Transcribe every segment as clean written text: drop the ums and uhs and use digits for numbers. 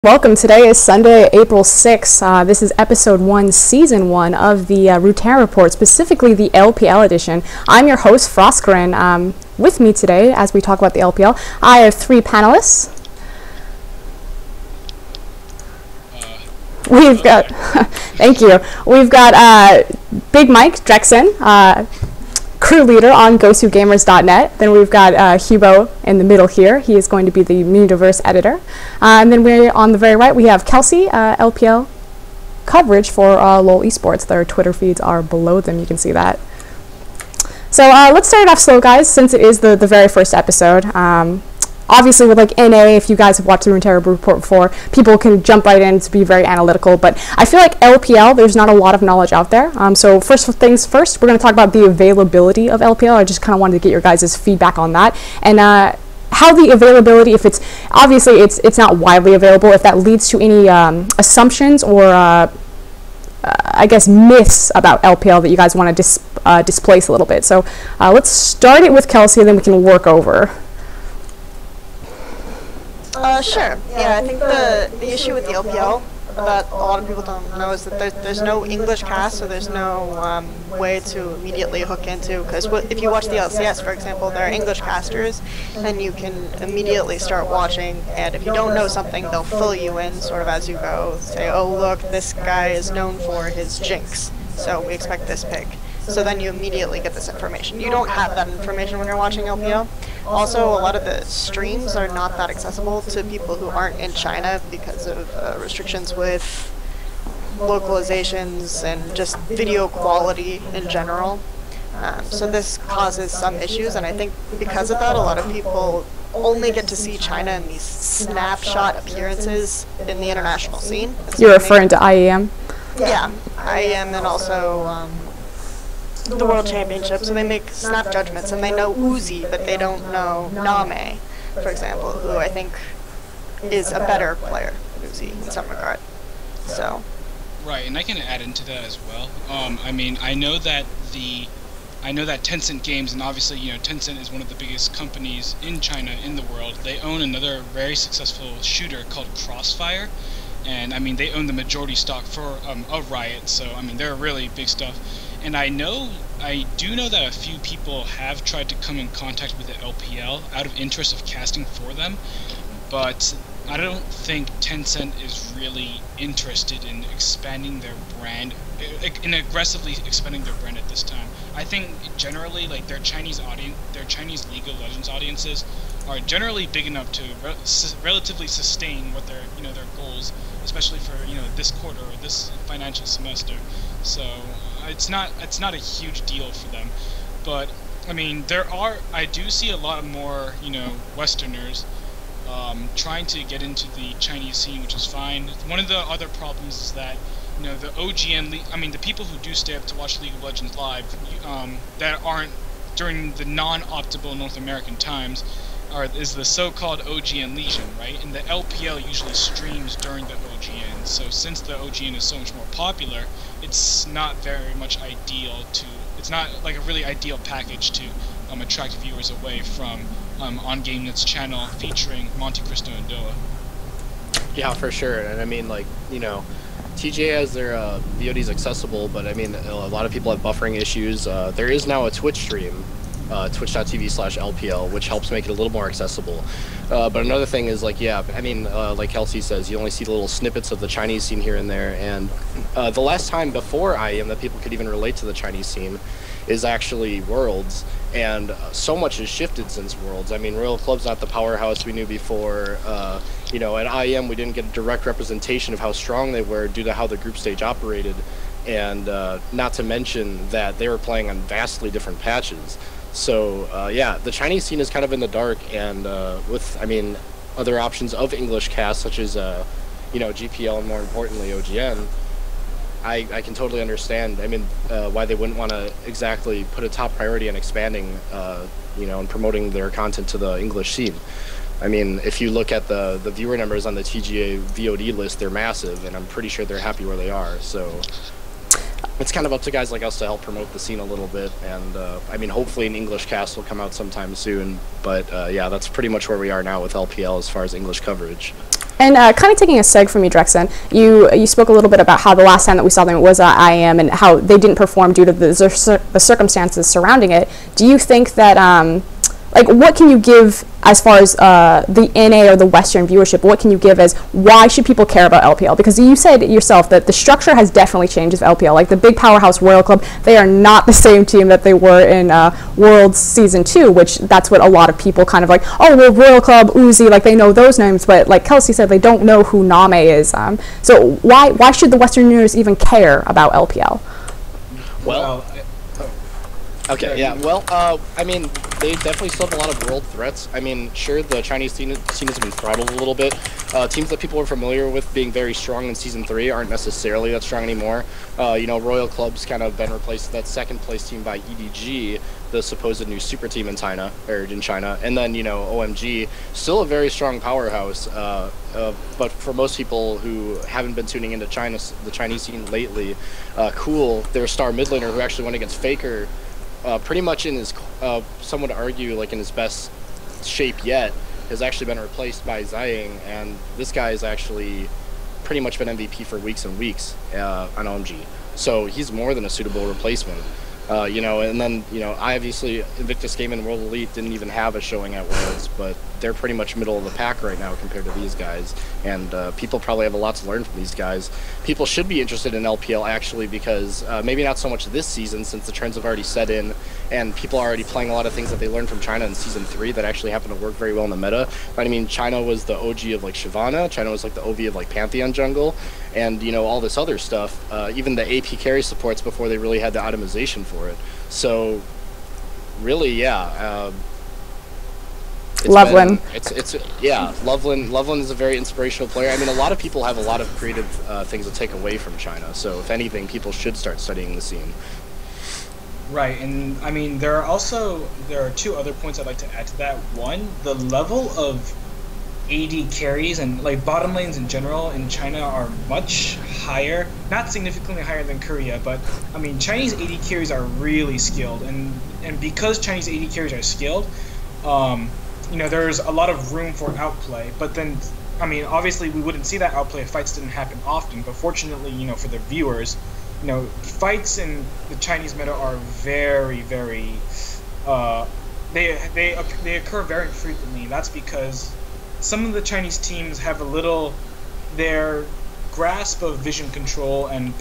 Welcome. Today is Sunday, April 6th. This is episode 1, season 1 of the Runeterra report, specifically the LPL edition. I'm your host, Froskurinn. With me today, as we talk about the LPL, I have 3 panelists. We've got, thank you. We've got Big Mike Drexxin, crew leader on GoToGamers.net. Then we've got Hughbo in the middle here. He is going to be the Miniverse editor. And then we're on the very right, we have Kelsey, LPL coverage for LOL Esports. Their Twitter feeds are below them. You can see that. So let's start it off slow, guys, since it is the very first episode. Obviously, with like NA, if you guys have watched the Runeterra report before, people can jump right in to be very analytical. But I feel like LPL, there's not a lot of knowledge out there. So first things first, we're going to talk about the availability of LPL. I just kind of wanted to get your guys' feedback on that. And how the availability, if it's, obviously it's not widely available, if that leads to any assumptions or, I guess, myths about LPL that you guys want to displace a little bit. So let's start it with Kelsey, and then we can work over. Sure. Yeah, I think the issue with the LPL that a lot of people don't know is that there's no English cast, so there's no way to immediately hook into, because if you watch the LCS, for example, there are English casters, and you can immediately start watching, and if you don't know something, they'll fill you in sort of as you go, say, oh look, this guy is known for his jinx, so we expect this pick. So then you immediately get this information. You don't have that information when you're watching LPL. Also, a lot of the streams are not that accessible to people who aren't in China because of restrictions with localizations and just video quality in general. So this causes some issues, and I think because of that, a lot of people only get to see China in these snapshot appearances in the international scene. You're referring to IEM? Yeah, IEM, and also the World Championships, so they make snap judgments, and they know Uzi, but they don't know Name, for example, who I think is a better player than Uzi in some regard. So. Right, and I can add into that as well. I mean, I know that Tencent Games, and obviously, you know, Tencent is one of the biggest companies in China, in the world. They own another very successful shooter called Crossfire, and I mean, they own the majority stock of Riot, so I mean, they're really big stuff. And I do know that a few people have tried to come in contact with the LPL out of interest of casting for them, but I don't think Tencent is really interested in expanding their brand, in aggressively expanding their brand at this time. I think generally, like, their Chinese League of Legends audiences are generally big enough to relatively sustain what their goals, especially for this quarter or this financial semester. So it's not a huge deal for them, but I mean, I do see a lot more Westerners trying to get into the Chinese scene, which is fine. One of the other problems is that the OGN, the people who do stay up to watch League of Legends live, that aren't during the non-optimal North American times, is the so-called OGN legion, right? And the LPL usually streams during the OGN. So since the OGN is so much more popular, it's not very much ideal to. It's not like a really ideal package to attract viewers away from on GameNet's channel featuring Monte Cristo and Doa. Yeah, for sure. And I mean, like, TGA has their VODs accessible, but I mean, a lot of people have buffering issues. There is now a Twitch stream, twitch.tv/LPL, which helps make it a little more accessible. But another thing is, like, yeah, I mean, like Kelsey says, you only see the little snippets of the Chinese scene here and there, and the last time before IEM that people could even relate to the Chinese scene is actually Worlds, and so much has shifted since Worlds. I mean, Royal Club's not the powerhouse we knew before. At IEM we didn't get a direct representation of how strong they were due to how the group stage operated, and not to mention that they were playing on vastly different patches. So yeah, the Chinese scene is kind of in the dark, and with, I mean, other options of English cast such as GPL and more importantly OGN, I can totally understand. I mean, why they wouldn't want to exactly put a top priority on expanding, and promoting their content to the English scene. I mean, if you look at the viewer numbers on the TGA VOD list, they're massive, and I'm pretty sure they're happy where they are. So it's kind of up to guys like us to help promote the scene a little bit, and I mean, hopefully an English cast will come out sometime soon, but yeah, that's pretty much where we are now with LPL as far as English coverage. And kind of taking a seg from you, Drexxin, you spoke a little bit about how the last time that we saw them was at IAM and how they didn't perform due to the circumstances surrounding it. Do you think that, like, what can you give as far as the NA or the Western viewership? What can you give as why should people care about LPL? Because you said yourself that the structure has definitely changed with LPL. Like the big powerhouse Royal Club, they are not the same team that they were in Worlds Season 2, which that's what a lot of people kind of like, oh, well, Royal Club, Uzi, like they know those names, but like Kelsey said, they don't know who Name is. So why should the Western viewers even care about LPL? Well, okay, yeah. Well, I mean, they definitely still have a lot of world threats. I mean, sure, the Chinese scene has been throttled a little bit. Teams that people are familiar with being very strong in Season 3 aren't necessarily that strong anymore. You know, Royal Club's kind of been replaced, that second-place team, by EDG, the supposed new super team in China, and then, you know, OMG, still a very strong powerhouse, but for most people who haven't been tuning into China, the Chinese scene lately, Cool, their star mid laner who actually went against Faker, pretty much in his, some would argue, like in his best shape yet, has actually been replaced by Zhang, and this guy has actually pretty much been MVP for weeks and weeks on OMG. So he's more than a suitable replacement. You know, and then, you know, obviously Invictus Game and World Elite didn't even have a showing at Worlds, but they're pretty much middle of the pack right now compared to these guys, and people probably have a lot to learn from these guys. People should be interested in LPL actually because maybe not so much this season since the trends have already set in and people are already playing a lot of things that they learned from China in Season 3 that actually happen to work very well in the meta. But I mean, China was the OG of like Shyvana, China was like the OV of like Pantheon jungle, and you know, all this other stuff, even the AP carry supports before they really had the itemization for it. So really, yeah, Loveland. Yeah, Loveland is a very inspirational player. I mean, a lot of people have a lot of creative things to take away from China, so if anything, people should start studying the scene. Right, and I mean, there are two other points I'd like to add to that. One, the level of AD carries and like bottom lanes in general in China are much higher, not significantly higher than Korea, but I mean, Chinese AD carries are really skilled, and because Chinese AD carries are skilled, you know, there's a lot of room for outplay. But then, I mean, obviously we wouldn't see that outplay if fights didn't happen often, but fortunately, you know, for the viewers, you know, fights in the Chinese meta are very, very, they occur very frequently. That's because some of the Chinese teams have their grasp of vision control and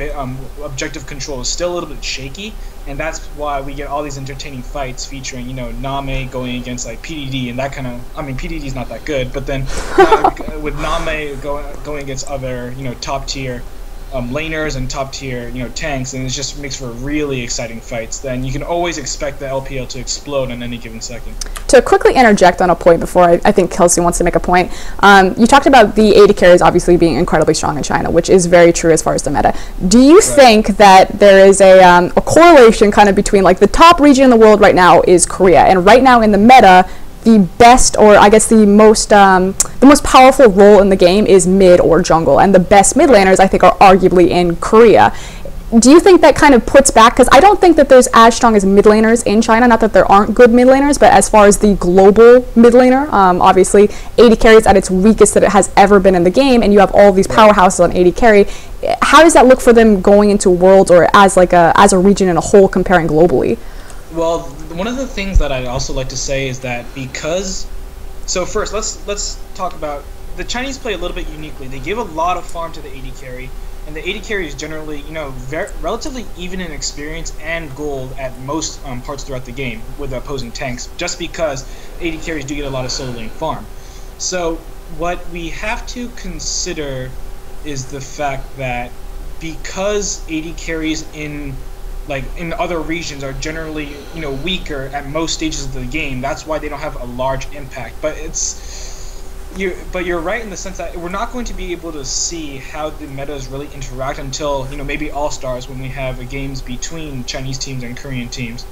objective control is still a little bit shaky, and that's why we get all these entertaining fights featuring, you know, Name going against like PDD and that kind of, I mean, PDD is not that good, but then with Name going against other, you know, top tier laners and top tier, you know, tanks, and it just makes for really exciting fights. Then you can always expect the LPL to explode on any given second. To quickly interject on a point before I think Kelsey wants to make a point, you talked about the AD carries obviously being incredibly strong in China, which is very true as far as the meta. Do you think that there is a correlation kind of between like the top region in the world right now is Korea, and right now in the meta, the best, or I guess the most powerful role in the game is mid or jungle, and the best mid laners I think are arguably in Korea. Do you think that kind of puts back, because I don't think that there's as strong as mid laners in China, not that there aren't good mid laners, but as far as the global mid laner, obviously AD carry is at its weakest that it has ever been in the game, and you have all these powerhouses on AD carry. How does that look for them going into Worlds or as a region in a whole comparing globally? Well, one of the things that I'd also like to say is that because, so first let's talk about the Chinese play a little bit uniquely. They give a lot of farm to the AD carry, and the AD carry is generally, you know, relatively even in experience and gold at most parts throughout the game with opposing tanks, just because AD carries do get a lot of solo lane farm. So what we have to consider is the fact that because AD carries in other regions are generally, you know, weaker at most stages of the game, that's why they don't have a large impact. But you're right in the sense that we're not going to be able to see how the metas really interact until, you know, maybe All-Stars, when we have games between Chinese teams and Korean teams.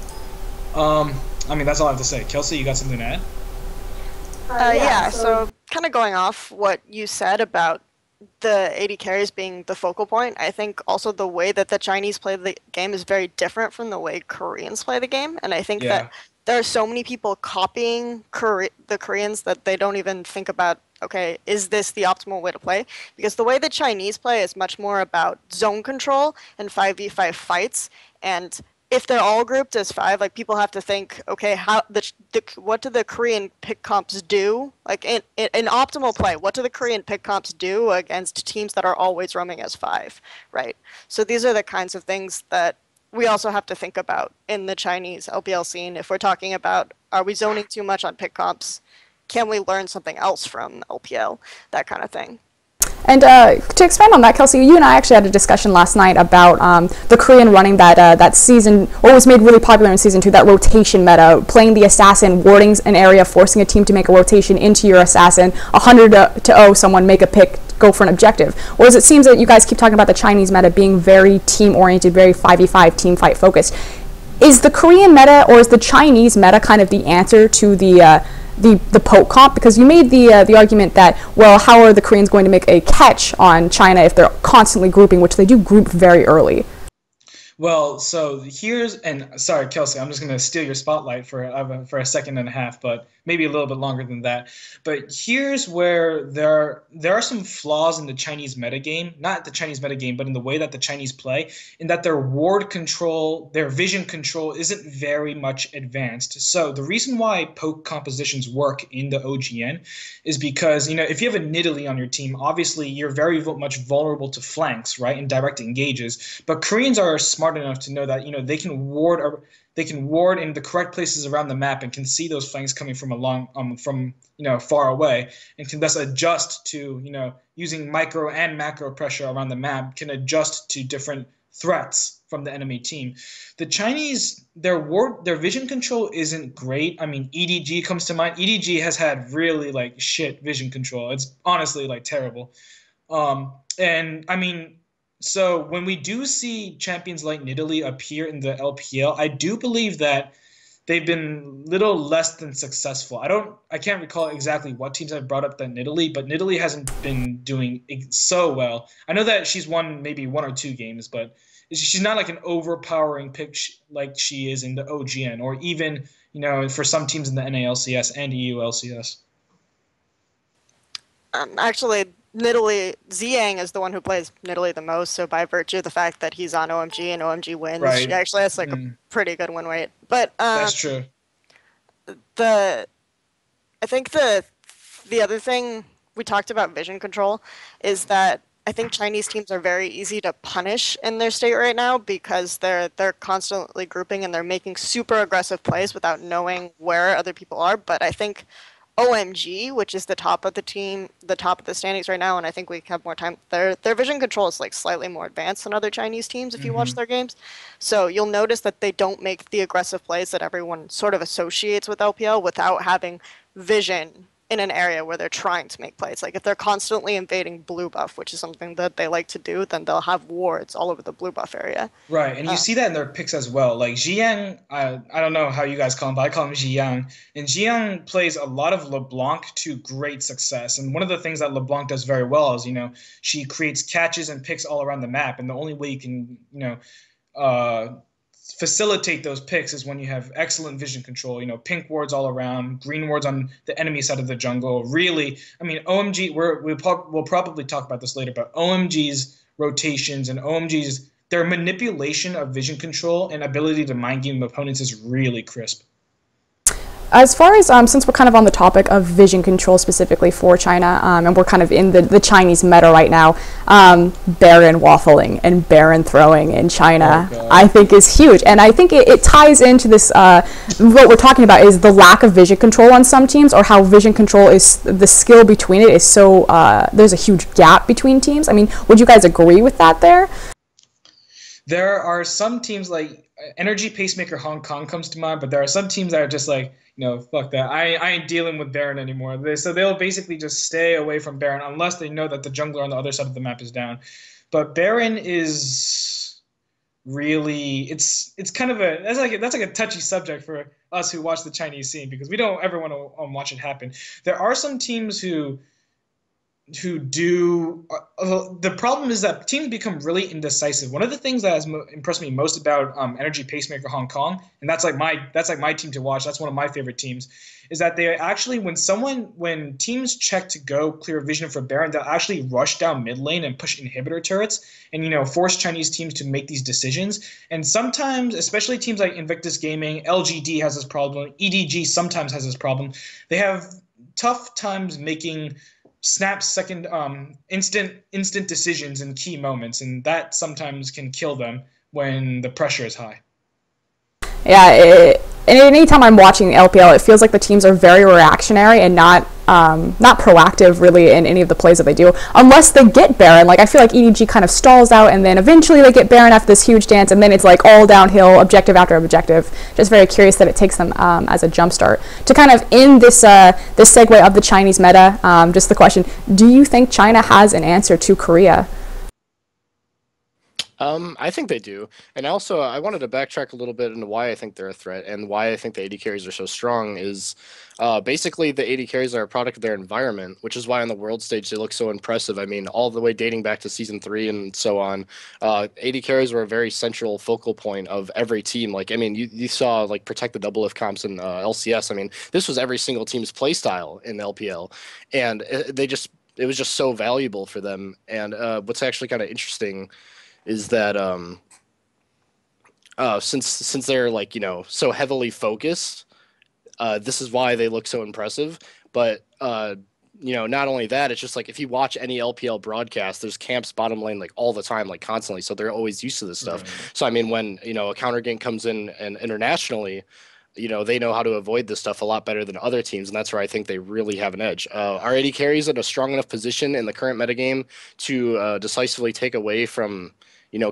I mean, that's all I have to say. Kelsey, you got something to add? Yeah, so kind of going off what you said about the AD carries being the focal point, I think also the way that the Chinese play the game is very different from the way Koreans play the game, and I think that there are so many people copying the Koreans that they don't even think about, okay, is this the optimal way to play? Because the way the Chinese play is much more about zone control and 5v5 fights. And if they're all grouped as five, like people have to think, okay, what do the Korean pick comps do? Like in optimal play, what do the Korean pick comps do against teams that are always roaming as five, right? So these are the kinds of things that we also have to think about in the Chinese LPL scene. If we're talking about, are we zoning too much on pick comps? Can we learn something else from LPL? That kind of thing. And to expand on that, Kelsey, you and I actually had a discussion last night about the Korean running that season, what was made really popular in Season 2, that rotation meta, playing the assassin, warding an area, forcing a team to make a rotation into your assassin, 100 to 0, someone make a pick, go for an objective. Whereas it seems that you guys keep talking about the Chinese meta being very team-oriented, very 5v5, team fight focused. Is the Korean meta or is the Chinese meta kind of the answer to the poke comp? Because you made the argument that, well, how are the Koreans going to make a catch on China if they're constantly grouping, which they do group very early? Well, so here's, and sorry, Kelsey, I'm just going to steal your spotlight for a second and a half, but maybe a little bit longer than that. But here's where there are some flaws in the Chinese metagame, not the Chinese metagame, but in the way that the Chinese play, in that their ward control, their vision control isn't very much advanced. So the reason why poke compositions work in the OGN is because, if you have a Nidalee on your team, obviously you're very much vulnerable to flanks, right, and direct engages. But Koreans are smart enough to know that they can ward in the correct places around the map and can see those flanks coming from far away, and can thus adjust to using micro and macro pressure around the map, can adjust to different threats from the enemy team. The Chinese, their vision control isn't great. I mean, EDG comes to mind. EDG has had really shit vision control. It's honestly terrible. And I mean, so when we do see champions like Nidalee appear in the LPL, I do believe that they've been little less than successful. I can't recall exactly what teams have brought up that Nidalee, but Nidalee hasn't been doing so well. I know that she's won maybe 1 or 2 games, but she's not like an overpowering pick like she is in the OGN, or even for some teams in the NALCS and EU LCS. Actually, Nidalee, Ziyang is the one who plays Nidalee the most, so by virtue of the fact that he's on OMG and OMG wins, right, she actually has a pretty good win rate. But that's true. I think the other thing we talked about vision control is that I think Chinese teams are very easy to punish in their state right now because they're constantly grouping and they're making super aggressive plays without knowing where other people are. But I think OMG, which is the top of the standings right now, and I think we have more time. Their vision control is slightly more advanced than other Chinese teams if you watch their games. So you'll notice that they don't make the aggressive plays that everyone sort of associates with LPL without having vision in an area where they're trying to make plays. Like if they're constantly invading blue buff, which is something that they like to do, then they'll have wards all over the blue buff area. Right, and you see that in their picks as well. Like Ziyang, I don't know how you guys call him, but I call him Ziyang. And Ziyang plays a lot of LeBlanc to great success. And one of the things that LeBlanc does very well is, she creates catches and picks all around the map. And the only way you can, facilitate those picks is when you have excellent vision control, pink wards all around, green wards on the enemy side of the jungle. Really, I mean, OMG, we'll probably talk about this later, but OMG's rotations and OMG's, their manipulation of vision control and ability to mind game opponents is really crisp. As far as, since we're kind of on the topic of vision control specifically for China, and we're kind of in the Chinese meta right now, Baron waffling and Baron throwing in China, I think is huge. And I think it ties into this, what we're talking about is the lack of vision control on some teams, or how vision control is, the skill between it is so, there's a huge gap between teams. I mean, would you guys agree with that there? There are some teams like Energy Pacemaker Hong Kong comes to mind, but there are some teams that are just like, fuck that. I ain't dealing with Baron anymore. So they'll basically just stay away from Baron unless they know that the jungler on the other side of the map is down. But Baron is really, it's kind of that's like a touchy subject for us who watch the Chinese scene, because we don't ever want to watch it happen. There are some teams who who do the problem is that teams become really indecisive. One of the things that has impressed me most about Energy Pacemaker Hong Kong, and that's like my team to watch. That's one of my favorite teams. Is that they actually when teams check to go clear vision for Baron, they'll actually rush down mid lane and push inhibitor turrets and force Chinese teams to make these decisions. And sometimes, especially teams like Invictus Gaming, LGD has this problem, EDG sometimes has this problem. They have tough times making snap second instant decisions in key moments, and that sometimes can kill them when the pressure is high. Yeah, and anytime I'm watching LPL, it feels like the teams are very reactionary and not proactive really in any of the plays that they do, unless they get Baron. Like I feel like EDG kind of stalls out, and then eventually they get Baron after this huge dance, and then it's like all downhill, objective after objective. Just very curious that it takes them as a jumpstart. To kind of end this this segue of the Chinese meta, just the question: do you think China has an answer to Korea? I think they do. And also, I wanted to backtrack a little bit into why I think they're a threat and why I think the AD carries are so strong is basically the AD carries are a product of their environment, which is why on the world stage they look so impressive. I mean, all the way dating back to Season 3 and so on, AD carries were a very central focal point of every team. Like, I mean, you saw, like, Protect the Double If comps in LCS. I mean, this was every single team's playstyle in LPL. And it was just so valuable for them. And what's actually kind of interesting is that since they're like so heavily focused, this is why they look so impressive. But not only that, it's just like if you watch any LPL broadcast, there's camps bottom lane like all the time, like constantly. So they're always used to this stuff. Right. So I mean, when a counter gank comes in and internationally, they know how to avoid this stuff a lot better than other teams, and that's where I think they really have an edge. Are AD carries in a strong enough position in the current metagame to decisively take away from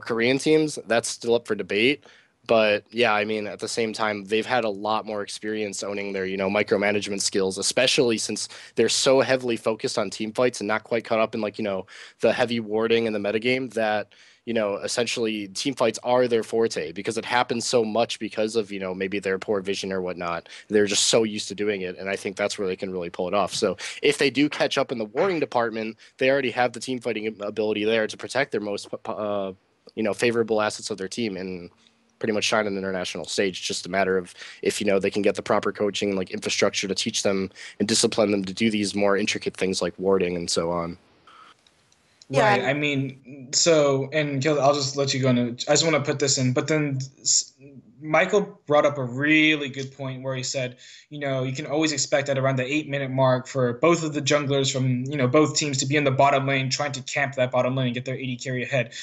Korean teams? That's still up for debate. But yeah, I mean, at the same time, they've had a lot more experience owning their, micromanagement skills, especially since they're so heavily focused on team fights and not quite caught up in the heavy warding in the metagame that, essentially team fights are their forte because it happens so much because of, maybe their poor vision or whatnot. They're just so used to doing it. And I think that's where they can really pull it off. So if they do catch up in the warding department, they already have the team fighting ability there to protect their most, favorable assets of their team and pretty much shine on the international stage. It's just a matter of if they can get the proper coaching and infrastructure to teach them and discipline them to do these more intricate things like warding and so on. Right. I mean, so, and I'll just let you go. I just want to put this in, but then Michael brought up a really good point where he said, you can always expect at around the 8-minute mark for both of the junglers from, both teams to be in the bottom lane, trying to camp that bottom lane and get their AD carry ahead.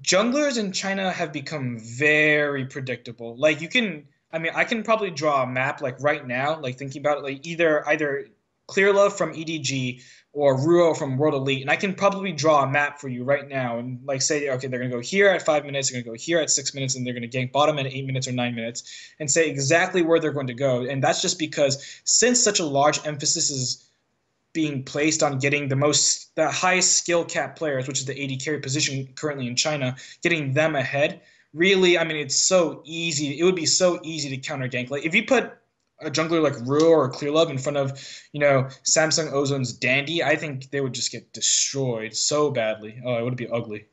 Junglers in China have become very predictable. I can probably draw a map right now, thinking about it, either Clear Love from EDG or Ruo from World Elite, and I can probably draw a map for you right now and say, okay, they're going to go here at 5 minutes, they're going to go here at 6 minutes, and they're going to gank bottom at 8 minutes or 9 minutes, and say exactly where they're going to go. And that's just because since such a large emphasis is being placed on getting the highest skill cap players, which is the AD carry position currently in China, getting them ahead. Really, I mean, it's so easy. It would be so easy to counter gank. If you put a jungler like Ruo or Clearlove in front of, Samsung Ozone's Dandy, I think they would just get destroyed so badly. Oh, it would be ugly.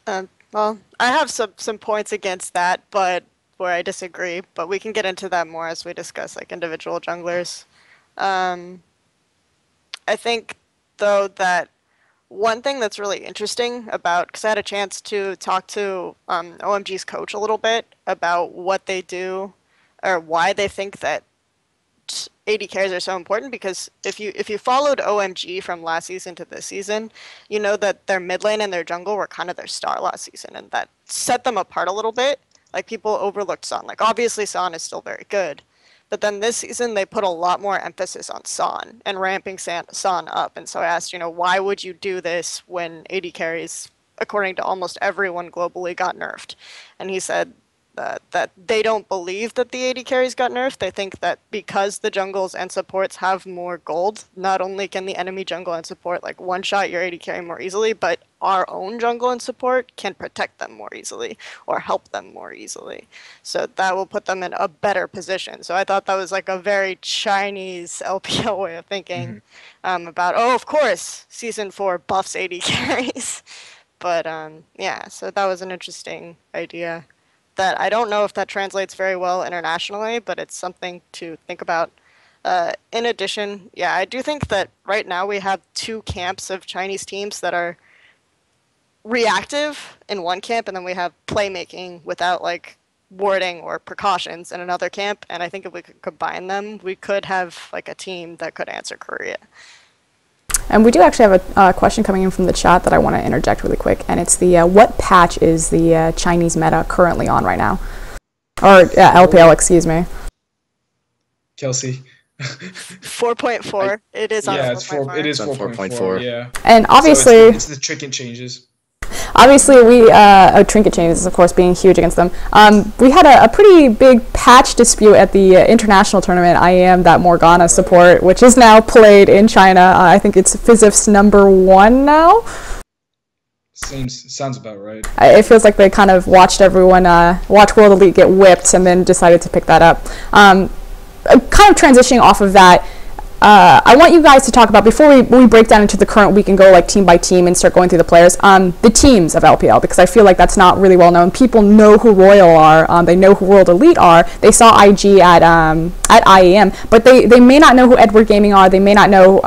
Well, I have some points against that, but where I disagree. But we can get into that more as we discuss individual junglers. I think, though, that one thing that's really interesting because I had a chance to talk to OMG's coach a little bit about what they do or why they think that AD carries are so important, because if you followed OMG from last season to this season, you know that their mid lane and their jungle were kind of their star last season, and that set them apart a little bit. People overlooked Son. Obviously Son is still very good, but then this season they put a lot more emphasis on Son and ramping Son up. And so I asked, why would you do this when AD carries, according to almost everyone globally, got nerfed? And he said that they don't believe that the AD carries got nerfed. They think that because the jungles and supports have more gold, not only can the enemy jungle and support like one-shot your AD carry more easily, but our own jungle and support can protect them more easily or help them more easily. So that will put them in a better position. So I thought that was like a very Chinese LPL way of thinking about, oh, of course, Season 4 buffs AD carries. But yeah, so that was an interesting idea that I don't know if that translates very well internationally, but it's something to think about. In addition, yeah, I do think that right now we have two camps of Chinese teams that are reactive in one camp, and then we have playmaking without like warding or precautions in another camp. And I think if we could combine them, we could have like a team that could answer Korea. And we do actually have a question coming in from the chat that I want to interject really quick, and it's the what patch is the Chinese meta currently on right now? Or LPL, excuse me. Kelsey. 4.4. It is on 4.4. It is 4.4. Yeah. And obviously, so it's the trinket changes. Obviously, trinket changes, of course, being huge against them. We had a pretty big patch dispute at the international tournament. I am that Morgana support, which is now played in China. I think it's Fizzif's #1 now. Sounds about right. It feels like they kind of watched everyone watch World Elite get whipped and then decided to pick that up. Kind of transitioning off of that, I want you guys to talk about, before we break down into the current week and go like team by team and start going through the players, the teams of LPL, because I feel like that's not really well known. People know who Royal are, they know who World Elite are, they saw IG at IEM, but they may not know who Edward Gaming are, they may not know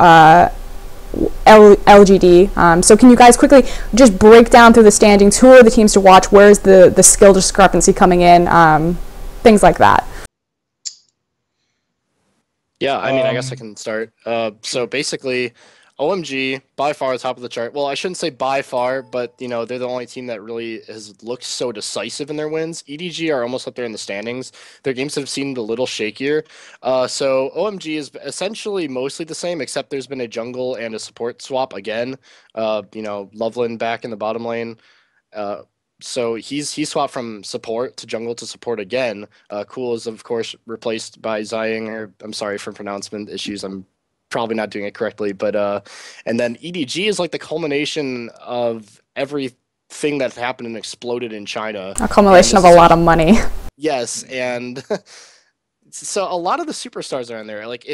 LGD. So can you guys quickly just break down through the standings, who are the teams to watch, where's the skill discrepancy coming in, things like that. Yeah, I mean, I guess I can start. So basically, OMG, by far top of the chart. Well, I shouldn't say by far, but, you know, they're the only team that really has looked so decisive in their wins. EDG are almost up there in the standings. Their games have seemed a little shakier. So OMG is essentially mostly the same, except there's been a jungle and a support swap again. You know, Loveland back in the bottom lane. So he swapped from support to jungle to support again. Cool is, of course, replaced by Zying, or I'm sorry for pronouncement issues. I'm probably not doing it correctly. But and then EDG is like the culmination of everything that happened and exploded in China. A culmination of a lot of money. Yes, and so a lot of the superstars are in there. Like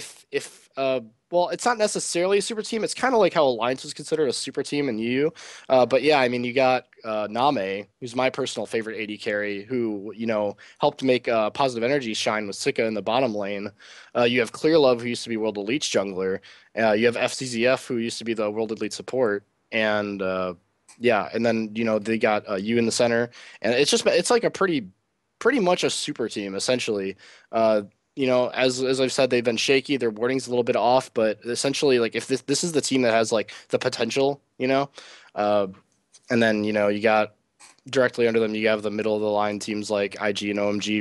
well, it's not necessarily a super team. It's kind of like how Alliance was considered a super team in EU. But yeah, I mean, you got Name, who's my personal favorite AD carry, who, you know, helped make Positive Energy shine with Sika in the bottom lane. You have Clear Love, who used to be World Elite jungler. You have FCZF, who used to be the World Elite support. And yeah, and then, you know, they got you in the center. And it's like a pretty much a super team, essentially. You know, as I've said, they've been shaky. Their warding's a little bit off, but essentially, like, if this is the team that has like the potential, you know, and then, you know, you got directly under them, you have the middle of the line teams like IG and OMG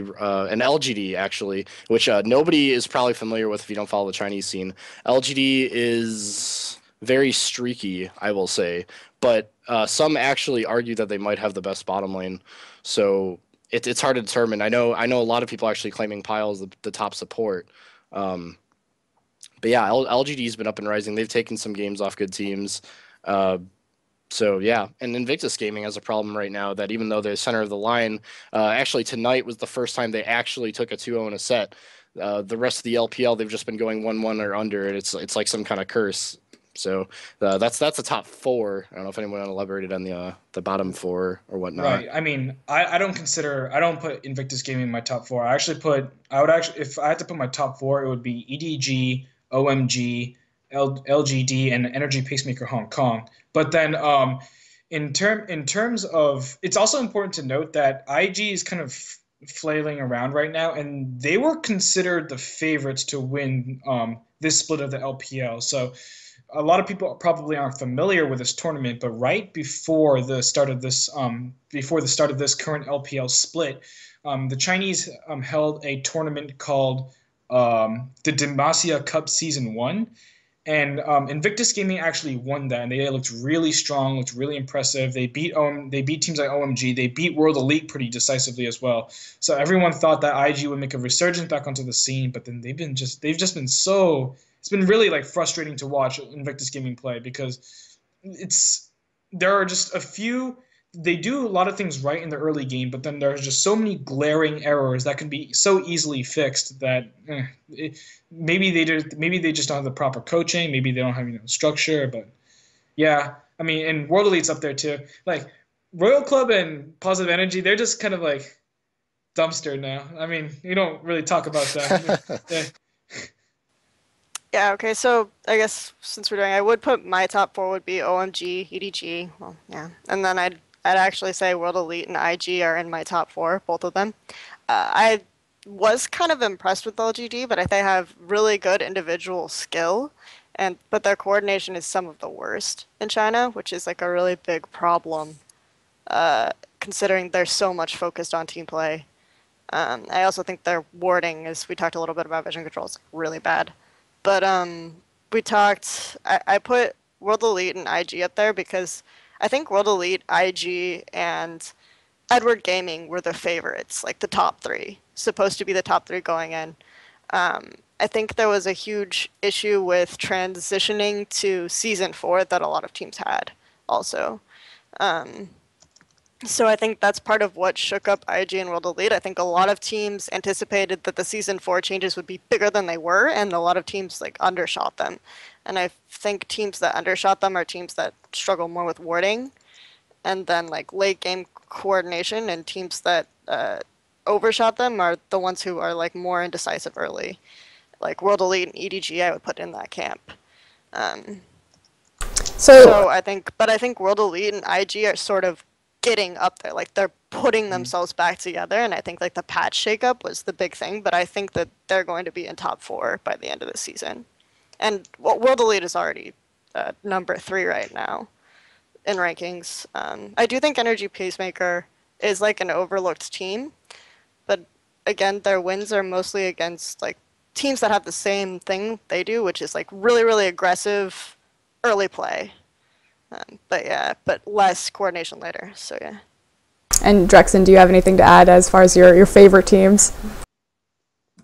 and LGD, actually, which nobody is probably familiar with if you don't follow the Chinese scene. LGD is very streaky, I will say, but some actually argue that they might have the best bottom lane. So it's hard to determine. I know a lot of people actually claiming Pyle as the top support. But yeah, LGD's been up and rising. They've taken some games off good teams. So yeah, and Invictus Gaming has a problem right now that even though they're center of the line, actually tonight was the first time they actually took a 2-0 in a set. The rest of the LPL, they've just been going 1-1 or under, and it's like some kind of curse. So that's the top four. I don't know if anyone elaborated on the bottom four or whatnot. Right. I mean, I don't put Invictus Gaming in my top four. If I had to put my top four, it would be EDG, OMG, LGD, and Energy Pacemaker Hong Kong. But then in terms of, it's also important to note that IG is kind of flailing around right now, and they were considered the favorites to win this split of the LPL. So a lot of people probably aren't familiar with this tournament, but right before the start of this current LPL split, the Chinese held a tournament called the Demacia Cup Season 1, And Invictus Gaming actually won that, and they looked really strong, looked really impressive. They beat teams like OMG. They beat World Elite pretty decisively as well. So everyone thought that IG would make a resurgence back onto the scene, but then they've just been so. It's been really like frustrating to watch Invictus Gaming play because there are just a few. They do a lot of things right in the early game, but then there's just so many glaring errors that can be so easily fixed that maybe they just don't have the proper coaching, maybe they don't have structure. But yeah, I mean, and World Elite's up there too. Like Royal Club and Positive Energy, they're just kind of like dumpster now. I mean, you don't really talk about that. Yeah, okay, so I guess since we're doing, I would put my top 4 would be OMG, EDG, well, yeah, and then I'd actually say World Elite and IG are in my top 4, both of them. I was kind of impressed with LGD, but I think they have really good individual skill, but their coordination is some of the worst in China, which is like a really big problem, considering they're so much focused on team play. I also think their warding, as we talked a little bit about vision control, is really bad. But I put World Elite and IG up there because I think World Elite, IG, and Edward Gaming were the favorites, like the top 3, supposed to be the top 3 going in. I think there was a huge issue with transitioning to Season 4 that a lot of teams had also. So I think that's part of what shook up IG and World Elite. I think a lot of teams anticipated that the Season 4 changes would be bigger than they were, and a lot of teams like undershot them. And I think teams that undershot them are teams that struggle more with warding, and then like late game coordination, and teams that overshot them are the ones who are like more indecisive early. Like World Elite and EDG, I would put in that camp. So I think World Elite and IG are sort of getting up there, like they're putting themselves back together, and I think like the patch shakeup was the big thing, but I think that they're going to be in top 4 by the end of the season. And World Elite is already number 3 right now in rankings. I do think Energy Pacemaker is like an overlooked team, but again, their wins are mostly against like teams that have the same thing they do, which is like really, really aggressive early play. But less coordination later, so yeah. And Drexxin, do you have anything to add as far as your favorite teams?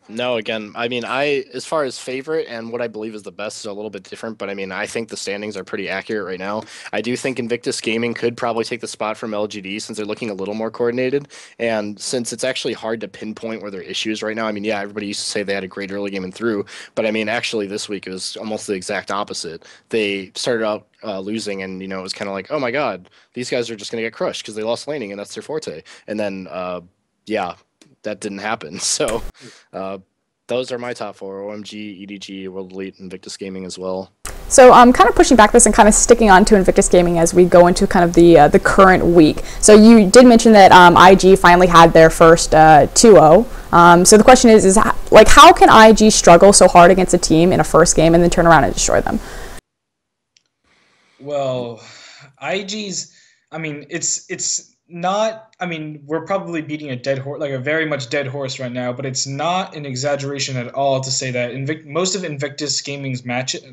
No, again, I mean, as far as favorite and what I believe is the best is a little bit different, but I mean, I think the standings are pretty accurate right now. I do think Invictus Gaming could probably take the spot from LGD since they're looking a little more coordinated, and since it's actually hard to pinpoint where their issues right now. I mean, yeah, everybody used to say they had a great early game and through, but I mean, actually this week it was almost the exact opposite. They started out losing, and it was kind of like, oh my god, these guys are just going to get crushed because they lost laning and that's their forte. And then, yeah, that didn't happen. So those are my top 4: OMG, EDG, World Elite, Invictus Gaming as well. So kind of pushing back this and kind of sticking on to Invictus Gaming as we go into kind of the current week. So you did mention that IG finally had their first 2-0. So the question is like, how can IG struggle so hard against a team in a first game and then turn around and destroy them? Well, IG's, I mean, it's not, I mean, we're probably beating a dead horse, like a very much dead horse right now, but it's not an exaggeration at all to say that most of Invictus Gaming's matches,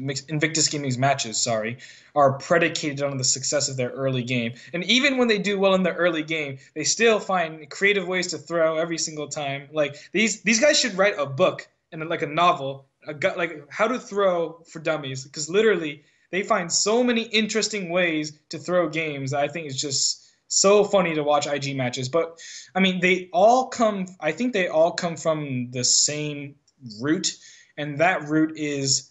are predicated on the success of their early game. And even when they do well in the early game, they still find creative ways to throw every single time. Like these guys should write a book and like a novel, like how to throw for dummies, because literally they find so many interesting ways to throw games. I think it's just so funny to watch IG matches. But I mean, I think they all come from the same root, and that root is,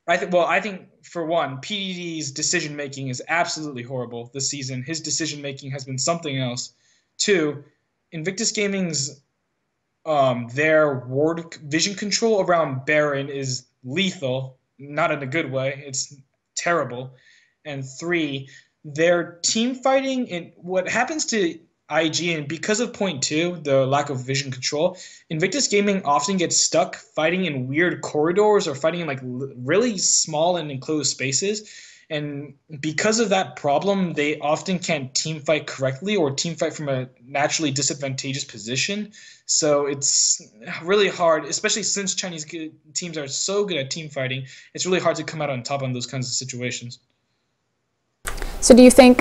I think for one, PDD's decision making is absolutely horrible this season. His decision making has been something else. 2, Invictus Gaming's their ward vision control around Baron is lethal, not in a good way. It's terrible. And 3, their team fighting, and what happens to IG, and because of point 2, the lack of vision control, Invictus Gaming often gets stuck fighting in weird corridors or fighting in like really small and enclosed spaces. And because of that problem, they often can't team fight correctly or team fight from a naturally disadvantageous position. So it's really hard, especially since Chinese teams are so good at team fighting. It's really hard to come out on top on those kinds of situations. So do you think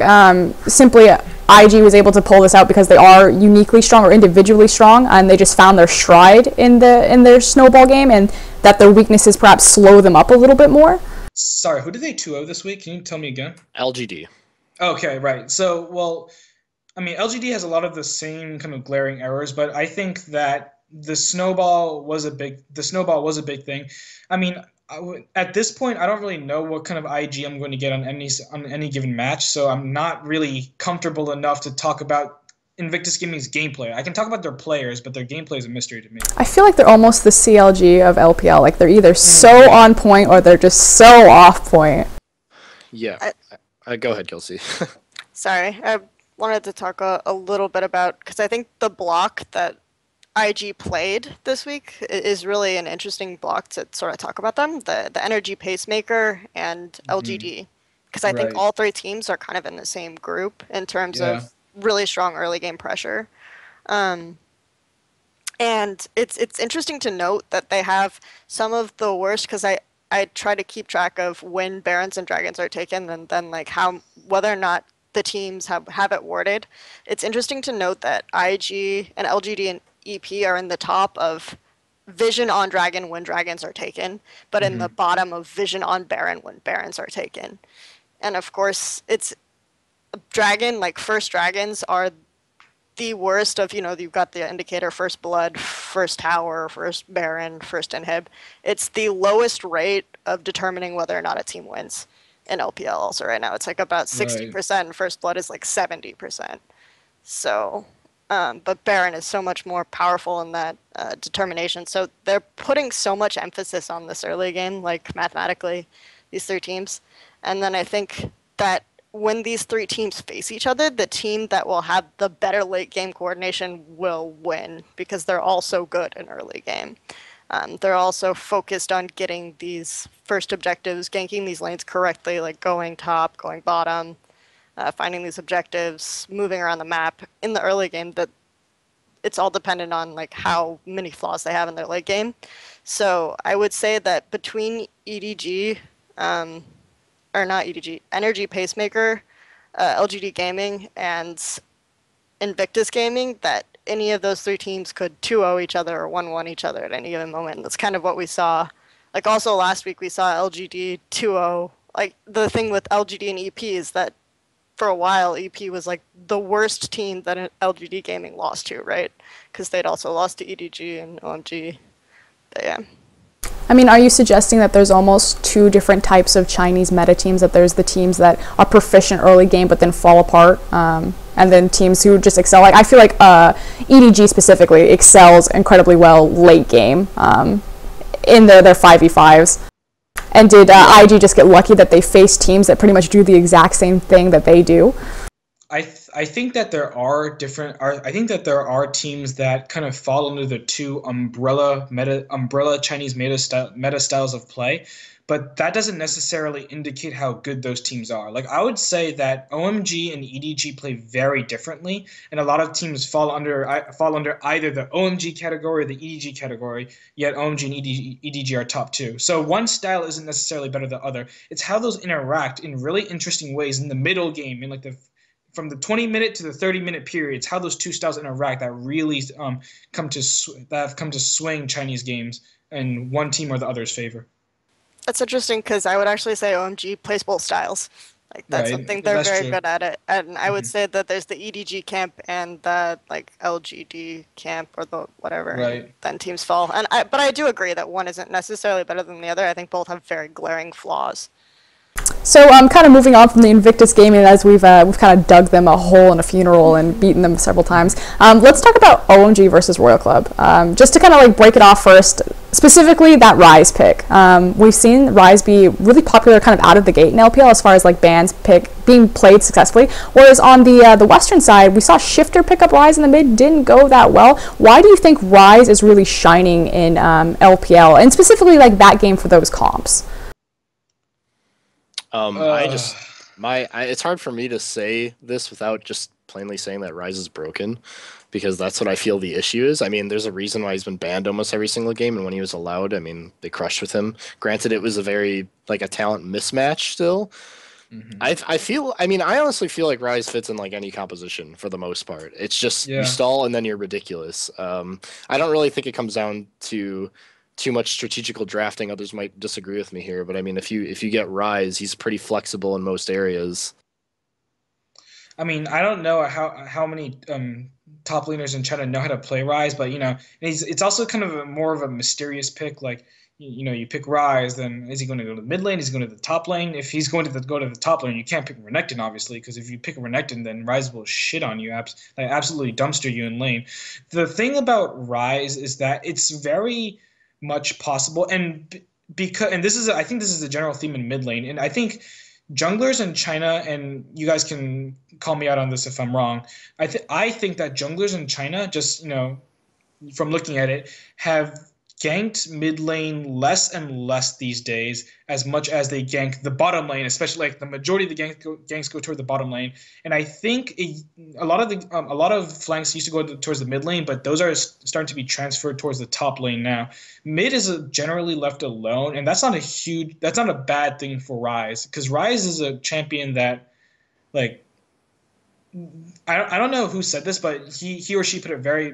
simply IG was able to pull this out because they are uniquely strong or individually strong, and they just found their stride in their snowball game, and that their weaknesses perhaps slow them up a little bit more? Sorry, who did they 2-0 this week? Can you tell me again? LGD. Okay, right. So, well, I mean, LGD has a lot of the same kind of glaring errors, but I think that the snowball was a big thing. I mean, at this point, I don't really know what kind of IG I'm going to get on any given match, so I'm not really comfortable enough to talk about Invictus Gaming's gameplay. I can talk about their players, but their gameplay is a mystery to me. I feel like they're almost the CLG of LPL. Like, they're either so on point or they're just so off point. Yeah. Go ahead, Kelsey. Sorry, I wanted to talk a little bit about, because I think the block that IG played this week is really an interesting block to sort of talk about them. The Energy Pacemaker and LGD, because I think all three teams are kind of in the same group in terms of really strong early game pressure. And it's interesting to note that they have some of the worst, because I try to keep track of when Barons and Dragons are taken, and then like whether or not the teams have it warded. It's interesting to note that IG and LGD and EP are in the top of Vision on Dragon when Dragons are taken, but in the bottom of Vision on Baron when Barons are taken. And of course, it's Dragon, like first Dragons are the worst of, you've got the indicator first Blood, first Tower, first Baron, first Inhib. It's the lowest rate of determining whether or not a team wins in LPL also right now. It's like about 60%, and first Blood is like 70%. So, but Baron is so much more powerful in that determination. So they're putting so much emphasis on this early game, like mathematically, these three teams. And then I think that when these three teams face each other, the team that will have the better late game coordination will win, because they're all so good in early game. They're also focused on getting these first objectives, ganking these lanes correctly, like going top, going bottom, finding these objectives, moving around the map in the early game. That it's all dependent on like how many flaws they have in their late game. So I would say that between EDG, or not EDG, Energy Pacemaker, LGD Gaming, and Invictus Gaming, that any of those three teams could 2-0 each other or 1-1 each other at any given moment. That's kind of what we saw. Like also last week we saw LGD 2-0. Like the thing with LGD and EP is that for a while EP was like the worst team that LGD Gaming lost to, right? Because they'd also lost to EDG and OMG. But yeah. I mean, are you suggesting that there's almost two different types of Chinese meta teams? That there's the teams that are proficient early game but then fall apart, and then teams who just excel? Like I feel like EDG specifically excels incredibly well late game in their 5v5s. And did IG just get lucky that they face teams that pretty much do the exact same thing that they do? I think that there are teams that kind of fall under the two umbrella Chinese meta styles of play, but that doesn't necessarily indicate how good those teams are. Like I would say that OMG and EDG play very differently, and a lot of teams fall under either the OMG category or the EDG category. Yet OMG and EDG are top two. So one style isn't necessarily better than the other. It's how those interact in really interesting ways in the middle game, in like from the 20-minute to the 30-minute periods, how those two styles interact that really have come to swing Chinese games in one team or the other's favor. That's interesting, because I would actually say OMG plays both styles. Like that's something they're very good at it. And I would say that there's the EDG camp and the like LGD camp or the whatever. Right. Then teams fall. But I do agree that one isn't necessarily better than the other. I think both have very glaring flaws. So kind of moving on from the Invictus Gaming, as we've kind of dug them a hole in a funeral and beaten them several times. Let's talk about OMG versus Royal Club. Just to kind of like break it off first, specifically that Rise pick. We've seen Rise be really popular kind of out of the gate in LPL as far as like bans being played successfully. Whereas on the Western side, we saw Shifter pick up Rise in the mid, didn't go that well. Why do you think Rise is really shining in LPL, and specifically like that game for those comps? It's hard for me to say this without just plainly saying that Rise is broken, because that's what I feel the issue is. I mean, there's a reason why he's been banned almost every single game, and when he was allowed, I mean, they crushed with him. Granted, it was a very, like, a talent mismatch still. I honestly feel like Rise fits in like any composition for the most part. It's just you stall and then you're ridiculous. I don't really think it comes down to too much strategical drafting. Others might disagree with me here, but I mean, if you get Rise, he's pretty flexible in most areas. I mean, I don't know how many top laners in China know how to play Rise, but it's also kind of more of a mysterious pick. Like, you pick Rise, then is he going to go to the mid lane? Is he going to the top lane? If he's going to go to the top lane, you can't pick Renekton, obviously, because if you pick Renekton, then Rise will shit on you, absolutely dumpster you in lane. The thing about Rise is that it's very much possible, and I think this is a general theme in mid lane, and I think junglers in China, and you guys can call me out on this if I'm wrong, I think that junglers in China, just from looking at it, have ganked mid lane less and less these days, as much as they gank the bottom lane, especially like the majority of the ganks go toward the bottom lane. And I think a lot of flanks used to go towards the mid lane, but those are starting to be transferred towards the top lane now. Mid is generally left alone, and that's not a bad thing for Rise, because Rise is a champion that, like, I don't know who said this, but he or she put it very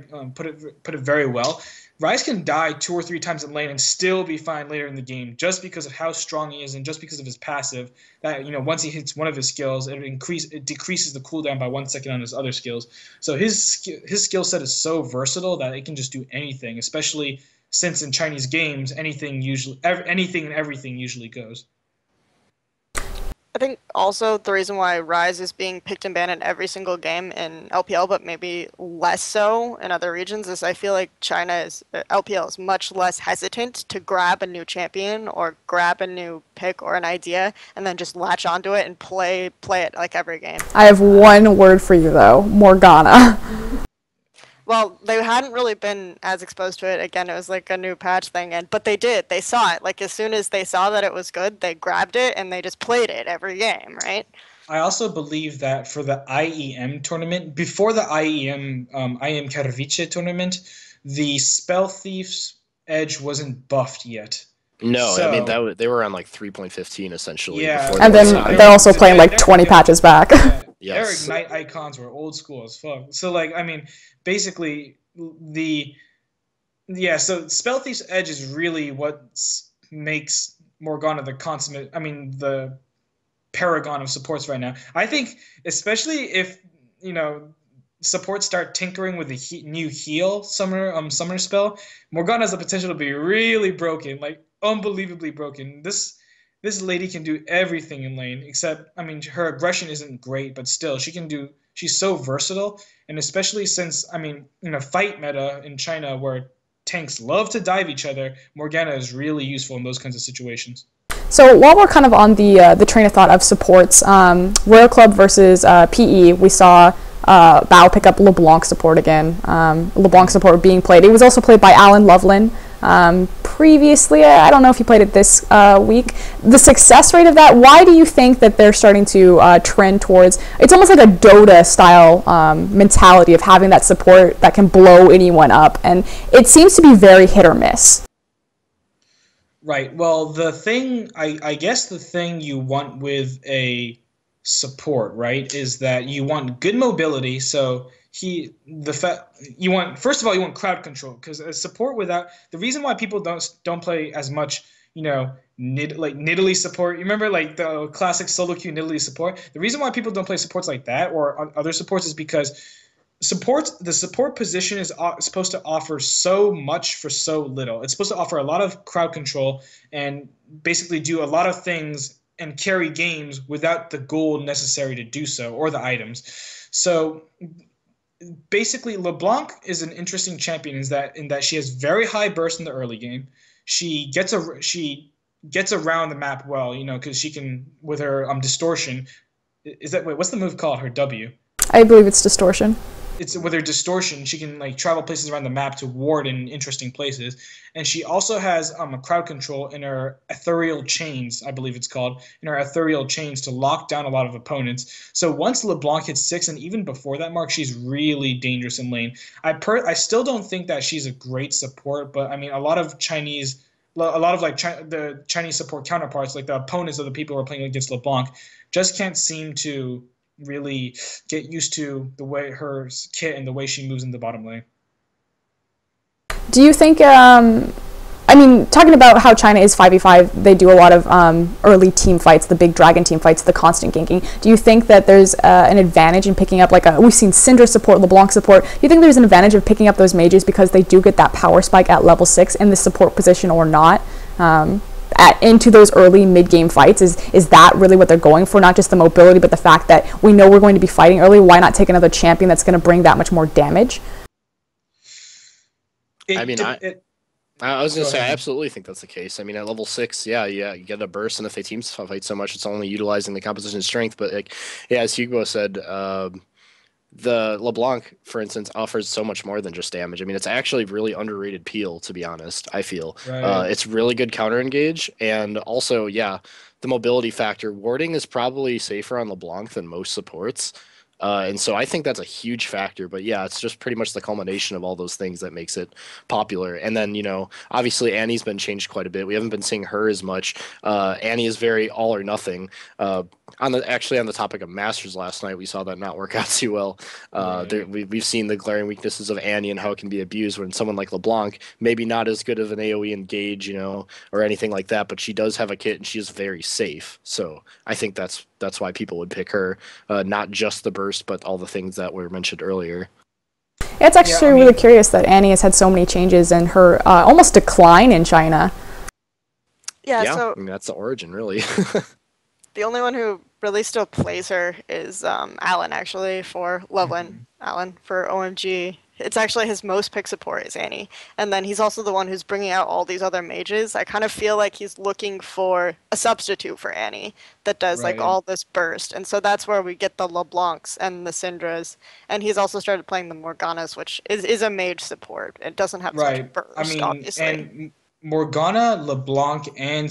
well. Rise can die 2 or 3 times in lane and still be fine later in the game, just because of how strong he is and just because of his passive. That once he hits one of his skills, it decreases the cooldown by 1 second on his other skills. So his skill set is so versatile that it can just do anything. Especially since in Chinese games, anything and everything usually goes. I think also the reason why Rise is being picked and banned in every single game in LPL, but maybe less so in other regions, is I feel like LPL is much less hesitant to grab a new champion or grab a new pick or an idea and then just latch onto it and play it like every game. I have one word for you though, Morgana. Well, they hadn't really been as exposed to it. Again, it was like a new patch thing, but they did. They saw it. Like, as soon as they saw that it was good, they grabbed it and they just played it every game, right? I also believe that for the IEM tournament, before the IEM Katowice tournament, the Spell Thief's Edge wasn't buffed yet. No, I mean, they were on like 3.15 essentially. Yeah, and then they're also playing like 20 patches back. Yeah. Yes. Their Ignite icons were old school as fuck. So, like, I mean, basically, so Spell Thief's Edge is really what makes Morgana the paragon of supports right now. I think, especially if, supports start tinkering with the new heal summoner spell, Morgana has the potential to be really broken, like unbelievably broken. This lady can do everything in lane, except, I mean, her aggression isn't great, but still, she's so versatile, and especially since, I mean, in a fight meta in China where tanks love to dive each other, Morgana is really useful in those kinds of situations. So while we're kind of on the train of thought of supports, Royal Club versus PE, we saw Bao pick up LeBlanc support again. LeBlanc support being played. It was also played by Alan Loveland. Previously, I don't know if he played it this week. The success rate of that, why do you think that they're starting to trend towards, it's almost like a Dota style mentality of having that support that can blow anyone up, and it seems to be very hit or miss. Right, well, I guess the thing you want with a support, right, is that you want good mobility, so you want crowd control, because a support without, the reason why people don't play as much, Nidalee support, you remember like the classic solo queue Nidalee support, the reason why people don't play supports like that or other supports is because the support position is supposed to offer so much for so little. It's supposed to offer a lot of crowd control and basically do a lot of things and carry games without the gold necessary to do so, or the items. So basically, LeBlanc is an interesting champion in that she has very high burst in the early game. She gets around the map well, because she can, with her distortion. What's the move called? Her W. I believe it's distortion. it's with her distortion, she can like travel places around the map to ward in interesting places. And she also has a crowd control in her ethereal chains, I believe it's called, in her ethereal chains to lock down a lot of opponents. So once LeBlanc hits 6, and even before that mark, she's really dangerous in lane. I still don't think that she's a great support, but I mean, a lot of like the Chinese support counterparts, like the opponents of the people who are playing against LeBlanc, just can't seem to really get used to the way her kit and the way she moves in the bottom lane. Do you think, I mean, talking about how China is 5v5, they do a lot of early team fights, the big dragon team fights, the constant ganking. Do you think that there's an advantage in picking up, like, we've seen Syndra support, LeBlanc support. Do you think there's an advantage of picking up those mages because they do get that power spike at level 6 in the support position or not? Into those early mid-game fights, is that really what they're going for? Not just the mobility, but the fact that we know we're going to be fighting early. Why not take another champion that's going to bring that much more damage? I was going to say, I absolutely think that's the case. I mean, at level 6, yeah, you get a burst, and if they team fight so much, it's only utilizing the composition strength. But, like, yeah, as Hughbo said, the LeBlanc, for instance, offers so much more than just damage. I mean, it's actually really underrated peel, to be honest, I feel. Right. It's really good counter engage, and also, yeah, the mobility factor. Warding is probably safer on LeBlanc than most supports. And so I think that's a huge factor. But yeah, it's just pretty much the culmination of all those things that makes it popular. And then, you know, obviously Annie's been changed quite a bit. We haven't been seeing her as much. Annie is very all or nothing. On the topic of Masters last night, we saw that not work out too well. We've seen the glaring weaknesses of Annie and how it can be abused when someone like LeBlanc, maybe not as good of an AoE engage, you know, or anything like that, but she does have a kit and she is very safe. So I think that's why people would pick her, not just the burst, but all the things that were mentioned earlier. It's actually really curious that Annie has had so many changes and her almost decline in China. Yeah, so so I mean, that's the origin, really. the only one who really still plays her is Alan, actually, for Loveland. Alan for OMG. It's actually his most pick support is Annie. And then he's also the one who's bringing out all these other mages. I kind of feel like he's looking for a substitute for Annie that does like all this burst. And so that's where we get the LeBlancs and the Syndras. And he's also started playing the Morganas, which is a mage support. It doesn't have such burst, obviously. And Morgana, LeBlanc, and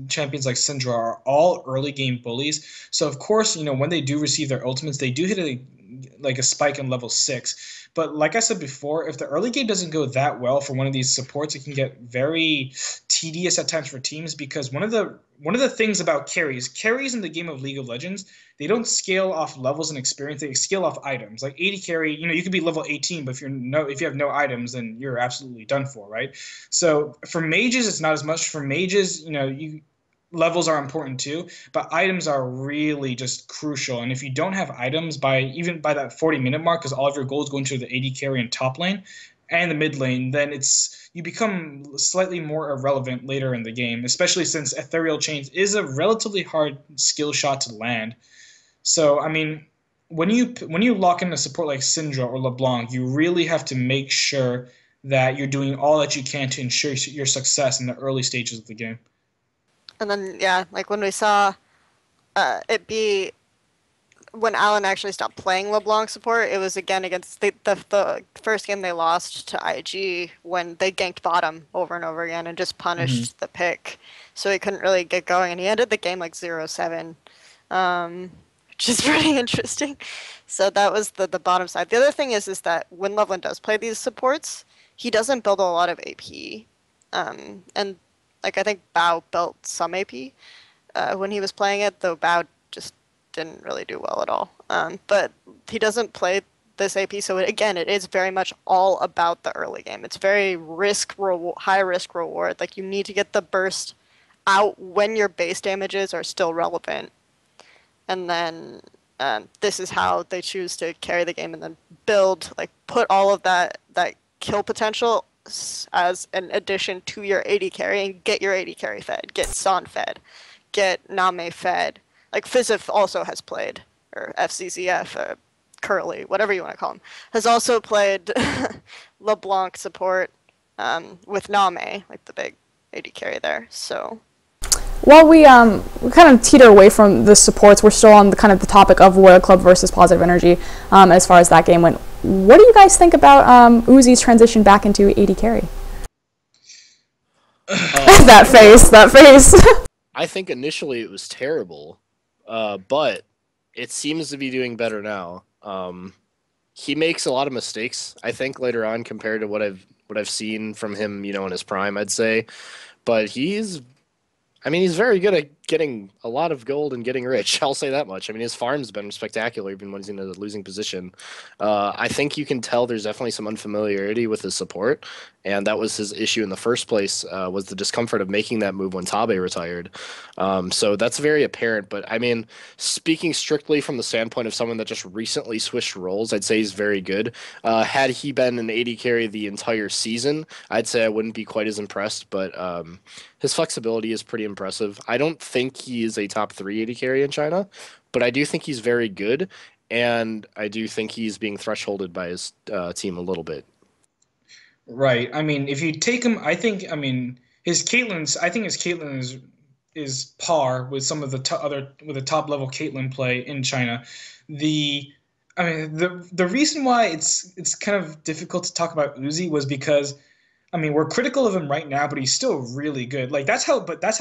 champions like Syndra are all early game bullies. So of course, you know, when they do receive their ultimates, they do hit a spike in level 6. But like I said before, if the early game doesn't go that well for one of these supports, it can get very tedious at times for teams, because one of the things about carries in the game of League of Legends, they don't scale off levels and experience, they scale off items. Like AD carry, you know, you could be level 18, but if you have no items, then you're absolutely done for, right? So for mages, it's not as much. For mages, you know, levels are important too, but items are really just crucial. And if you don't have items even by that 40-minute mark, because all of your goals go into the AD carry and top lane and the mid lane, then you become slightly more irrelevant later in the game, especially since Ethereal Chains is a relatively hard skill shot to land. So, I mean, when you lock in a support like Syndra or LeBlanc, you really have to make sure that you're doing all that you can to ensure your success in the early stages of the game. And then, yeah, like when we saw it be when Alan actually stopped playing LeBlanc support, it was again against the first game they lost to IG when they ganked bottom over and over again and just punished the pick. So he couldn't really get going, and he ended the game like 0-7, which is pretty interesting. So that was the bottom side. The other thing is that when Loveland does play these supports, he doesn't build a lot of AP. And like, I think Bao built some AP when he was playing it, though Bao just didn't really do well at all. But he doesn't play this AP, so it is very much all about the early game. It's very high risk reward. Like, you need to get the burst out when your base damages are still relevant. And then this is how they choose to carry the game and then build, like, put all of that kill potential as an addition to your AD carry and get your AD carry fed, get Son fed, get Name fed. Like Fizif also has played, or FCZF, or Curly, whatever you want to call him, has also played LeBlanc support with Name, like the big AD carry there. So while we kind of teeter away from the supports, we're still on the topic of Royal Club versus Positive Energy as far as that game went. what do you guys think about Uzi's transition back into AD carry? That face. I think initially it was terrible, but it seems to be doing better now. He makes a lot of mistakes, I think, later on compared to what I've seen from him, in his prime, I'd say. But he's very good at getting a lot of gold and getting rich. I'll say that much. I mean, his farm's been spectacular even when he's in a losing position. I think you can tell there's definitely some unfamiliarity with his support, and that was his issue in the first place, was the discomfort of making that move when Tabe retired. So that's very apparent. But, I mean, speaking strictly from the standpoint of someone that just recently switched roles, I'd say he's very good. Had he been an AD carry the entire season, I'd say I wouldn't be quite as impressed, but his flexibility is pretty impressive. I don't think he is a top 3 AD carry in China, but I do think he's very good, and I do think he's being thresholded by his team a little bit. Right. I mean, if you take him, his Caitlyn is par with some of the top level Caitlyn play in China. The reason why it's kind of difficult to talk about Uzi was because, we're critical of him right now, but he's still really good. Like that's how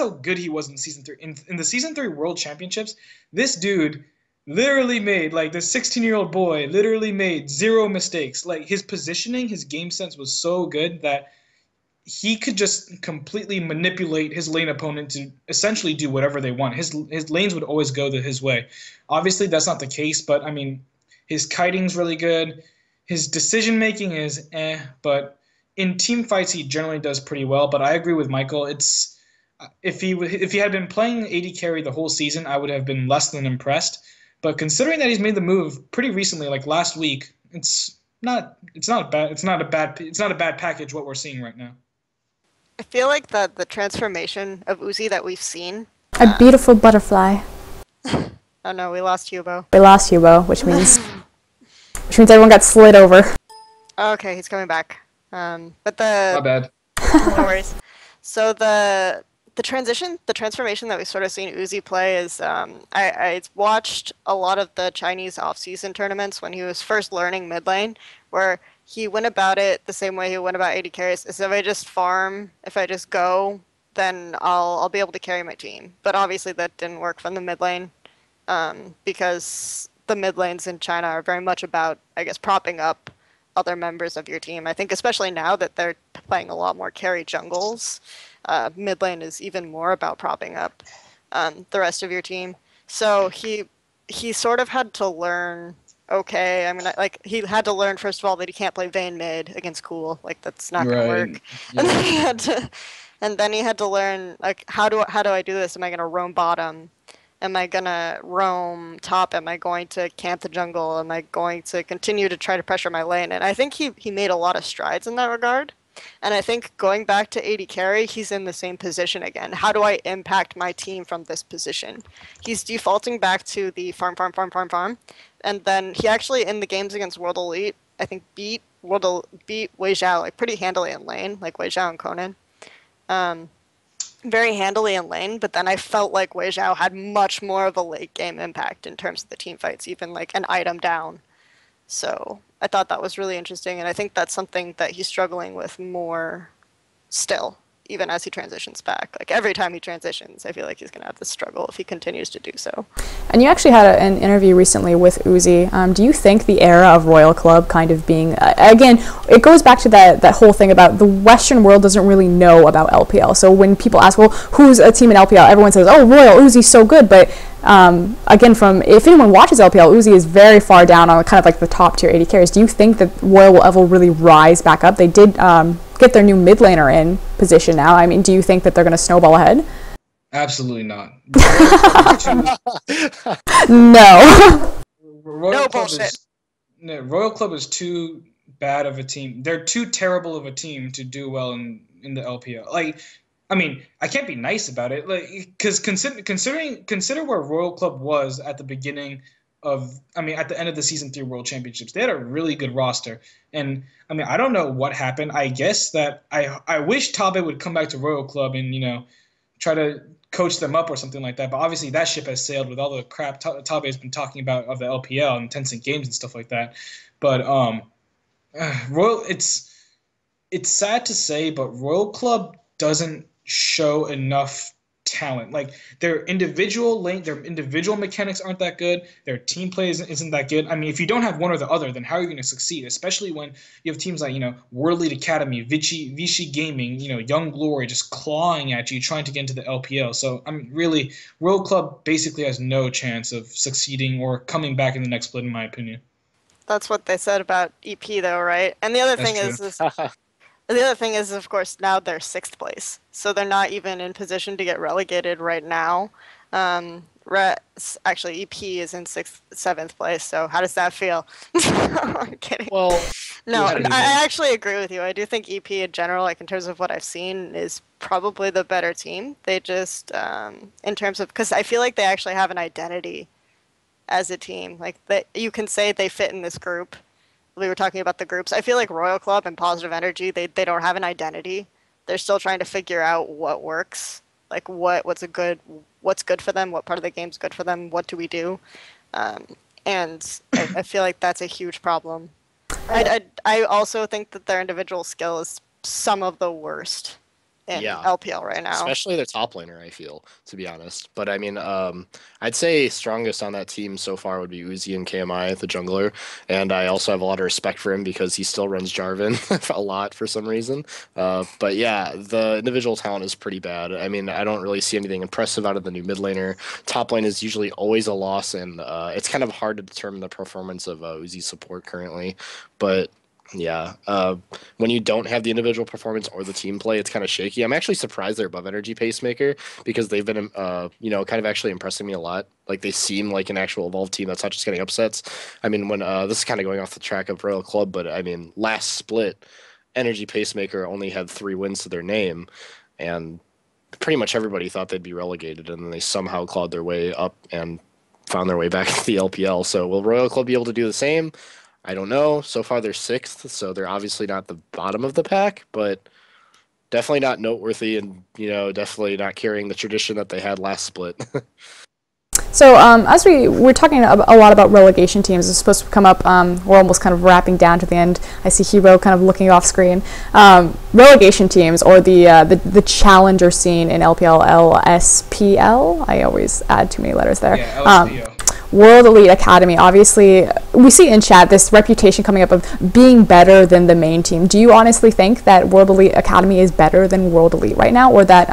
good he was in season 3. In the season 3 World Championships, this dude literally made, like, this 16-year-old boy literally made 0 mistakes. Like, his positioning, his game sense was so good that he could just completely manipulate his lane opponent to essentially do whatever they want. His lanes would always go his way. Obviously, that's not the case, but his kiting's really good. His decision making is but in team fights, he generally does pretty well, but I agree with Michael. If he had been playing AD carry the whole season, I would have been less than impressed. But considering that he's made the move pretty recently, like last week, it's not a bad package what we're seeing right now. I feel like the transformation of Uzi that we've seen. A beautiful butterfly. Oh no, we lost Hughbo. We lost Hughbo, which means everyone got slid over. Okay, he's coming back. But My bad. No worries. So the transformation that we've sort of seen Uzi play is, I watched a lot of the Chinese off-season tournaments when he was first learning mid lane, where he went about it the same way he went about AD carries. Is if I just farm, if I just go, then I'll be able to carry my team. But obviously that didn't work from the mid lane, because the mid lanes in China are very much about, I guess, propping up other members of your team. I think especially now that they're playing a lot more carry jungles, mid lane is even more about propping up the rest of your team. So he sort of had to learn, okay, he had to learn first of all that he can't play Vayne mid against Cool. Like, that's not gonna work. Yeah. And then he had to learn, like, how do I do this? Am I gonna roam bottom? Am I gonna roam top? Am I going to camp the jungle? Am I going to continue to try to pressure my lane? And I think he made a lot of strides in that regard. And I think going back to AD carry, he's in the same position again. How do I impact my team from this position? He's defaulting back to the farm. And then he actually, in the games against World Elite, I think beat Wei Zhao, like, pretty handily in lane, like Wei Zhao and Conan. Very handily in lane, but then I felt like Wei Zhao had much more of a late game impact in terms of the team fights, even like an item down. So I thought that was really interesting, and I think that's something that he's struggling with more still, even as he transitions back. Like, every time he transitions, I feel like he's going to have this struggle if he continues to do so. And you actually had an interview recently with Uzi. Do you think the era of Royal Club kind of being, again, it goes back to that whole thing about the Western world doesn't really know about LPL. So when people ask, well, who's a team in LPL? Everyone says, oh, Royal, Uzi's so good. But again, if anyone watches LPL, Uzi is very far down on kind of like the top tier AD carries. Do you think that Royal will ever really rise back up? They did get their new mid laner in position now. I mean, do you think that they're going to snowball ahead? Absolutely not. No. Royal Club is too bad of a team. They're too terrible of a team to do well in the LPL. Like, I mean, I can't be nice about it, like, because consider where Royal Club was at the beginning of, at the end of the Season 3 World Championships. They had a really good roster. And, I don't know what happened. I guess that I wish Tabe would come back to Royal Club and, try to coach them up or something like that. But obviously that ship has sailed with all the crap Tabe has been talking about of the LPL and Tencent games and stuff like that. But Royal, it's sad to say, but Royal Club doesn't show enough talent. Like their individual mechanics aren't that good. Their team play isn't that good. I mean, if you don't have one or the other, then how are you going to succeed? Especially when you have teams like World Elite Academy, Vichy Gaming, Young Glory just clawing at you, trying to get into the LPL. So I mean, really, Royal Club basically has no chance of succeeding or coming back in the next split, in my opinion. That's what they said about EP, though, right? And the other thing is, of course, now they're 6th place, so they're not even in position to get relegated right now. Actually, EP is in 7th place, so how does that feel? I'm kidding. Well, no, I actually agree with you. I do think EP in general, like in terms of what I've seen, is probably the better team. They just, in terms of, because I feel like they actually have an identity as a team. Like that, you can say they fit in this group. We were talking about the groups. I feel like Royal Club and Positive Energy, they don't have an identity. They're still trying to figure out what works, like what's good for them, what part of the game's good for them, what do we do, and I feel like that's a huge problem. I also think that their individual skill is some of the worst in LPL right now. Especially their top laner, I feel, to be honest. But I mean, I'd say strongest on that team so far would be Uzi and KMI, the jungler. And I also have a lot of respect for him because he still runs Jarvan a lot for some reason. But yeah, the individual talent is pretty bad. I mean, I don't really see anything impressive out of the new mid laner. Top lane is usually always a loss, and it's kind of hard to determine the performance of Uzi's support currently. But yeah, when you don't have the individual performance or the team play, it's kind of shaky. I'm actually surprised they're above Energy Pacemaker because they've been, kind of actually impressing me a lot. Like they seem like an actual evolved team that's not just getting upsets. I mean, when this is kind of going off the track of Royal Club, but I mean, last split, Energy Pacemaker only had 3 wins to their name, and pretty much everybody thought they'd be relegated, and then they somehow clawed their way up and found their way back to the LPL. So will Royal Club be able to do the same? I don't know. So far, they're 6th, so they're obviously not the bottom of the pack, but definitely not noteworthy, and definitely not carrying the tradition that they had last split. So as we're talking a lot about relegation teams, it's supposed to come up. We're almost kind of wrapping down to the end. I see Hughbo kind of looking off screen. Relegation teams, or the challenger scene in LPL, LSPL. I always add too many letters there. Yeah, LSPL. World Elite Academy, obviously, we see in chat this reputation coming up of being better than the main team. Do you honestly think that World Elite Academy is better than World Elite right now, or that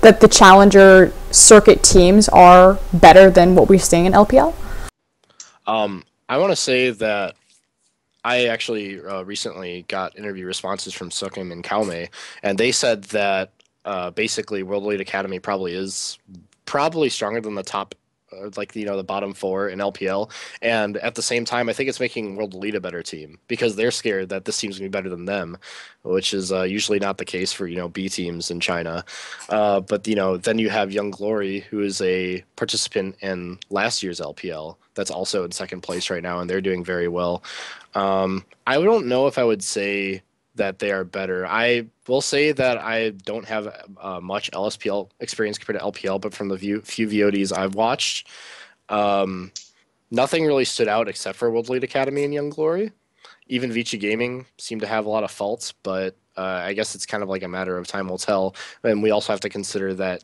that the challenger circuit teams are better than what we're seeing in LPL? I want to say that I actually recently got interview responses from Sukim and Kaume, and they said that basically World Elite Academy probably stronger than the top, the bottom 4 in LPL, and at the same time, I think it's making World Elite a better team because they're scared that this team's gonna be better than them, which is usually not the case for B teams in China. But then you have Young Glory, who is a participant in last year's LPL, that's also in 2nd place right now, and they're doing very well. I don't know if I would say that they are better. I will say that I don't have much LSPL experience compared to LPL, but from the few VODs I've watched, nothing really stood out except for World Elite Academy and Young Glory. Even Vichy Gaming seemed to have a lot of faults, but I guess it's kind of like a matter of time will tell. And we also have to consider that,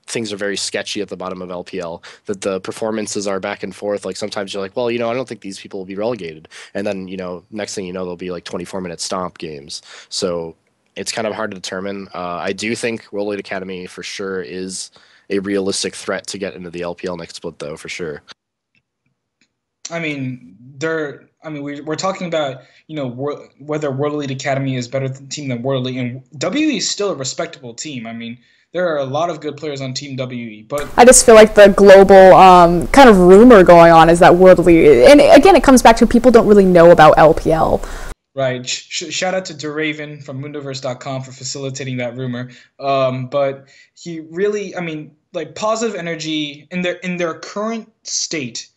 things are very sketchy at the bottom of LPL, that the performances are back and forth. Like sometimes you're like, well, I don't think these people will be relegated. And then, next thing you know, there'll be like 24-minute stomp games. So it's kind of hard to determine. I do think World Elite Academy for sure is a realistic threat to get into the LPL next split, though, for sure. I mean, we're talking about, whether World Elite Academy is better team than World Elite, and WE is still a respectable team. I mean, there are a lot of good players on Team WE, but I just feel like the global kind of rumor going on is that World Elite, and again, it comes back to people don't really know about LPL. Right. Shout out to Duraven from Mundoverse.com for facilitating that rumor. But he really, Positive Energy in their current state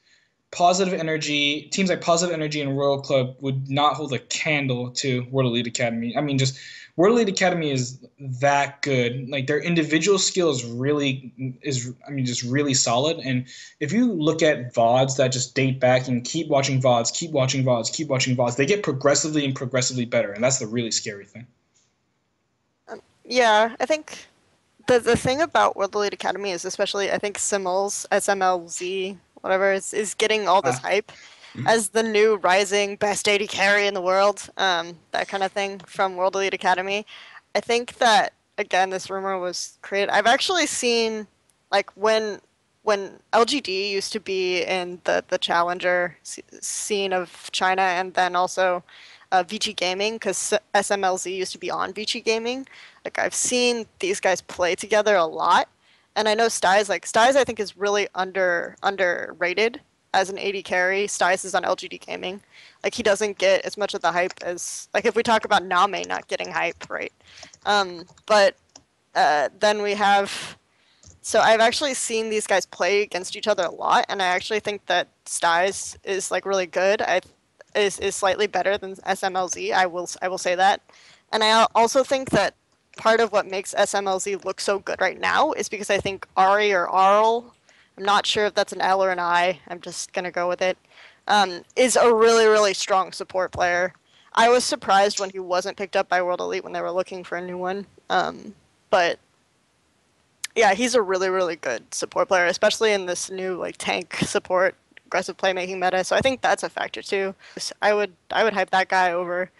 Positive Energy, teams like Positive Energy and Royal Club would not hold a candle to World Elite Academy. I mean, just World Elite Academy is that good. Like their individual skill is just really solid. And if you look at VODs that just date back and keep watching VODs, keep watching VODs, keep watching VODs, they get progressively and progressively better. And that's the really scary thing. Yeah, I think the thing about World Elite Academy is especially, I think SMLZ, whatever, is getting all this hype as the new rising best AD carry in the world, that kind of thing from World Elite Academy. I think that, again, this rumor was created. I've actually seen, like, when LGD used to be in the challenger scene of China, and then also VG Gaming, because SMLZ used to be on VG Gaming. Like, I've seen these guys play together a lot, and I know Styes I think is really underrated as an AD carry. Styes is on LGD Gaming. Like, he doesn't get as much of the hype as, like, if we talk about Name not getting hype, right? But then we have, so I've actually seen these guys play against each other a lot, and I actually think that Styes is, like, really good. Is slightly better than SMLZ. I will say that, and I also think that part of what makes SMLZ look so good right now is because I think Ari or Arl, I'm not sure if that's an L or an I. I'm just gonna go with it. Is a really, really strong support player. I was surprised when he wasn't picked up by World Elite when they were looking for a new one. But yeah, he's a really, really good support player, especially in this new like tank support aggressive playmaking meta. So I think that's a factor too. I would hype that guy over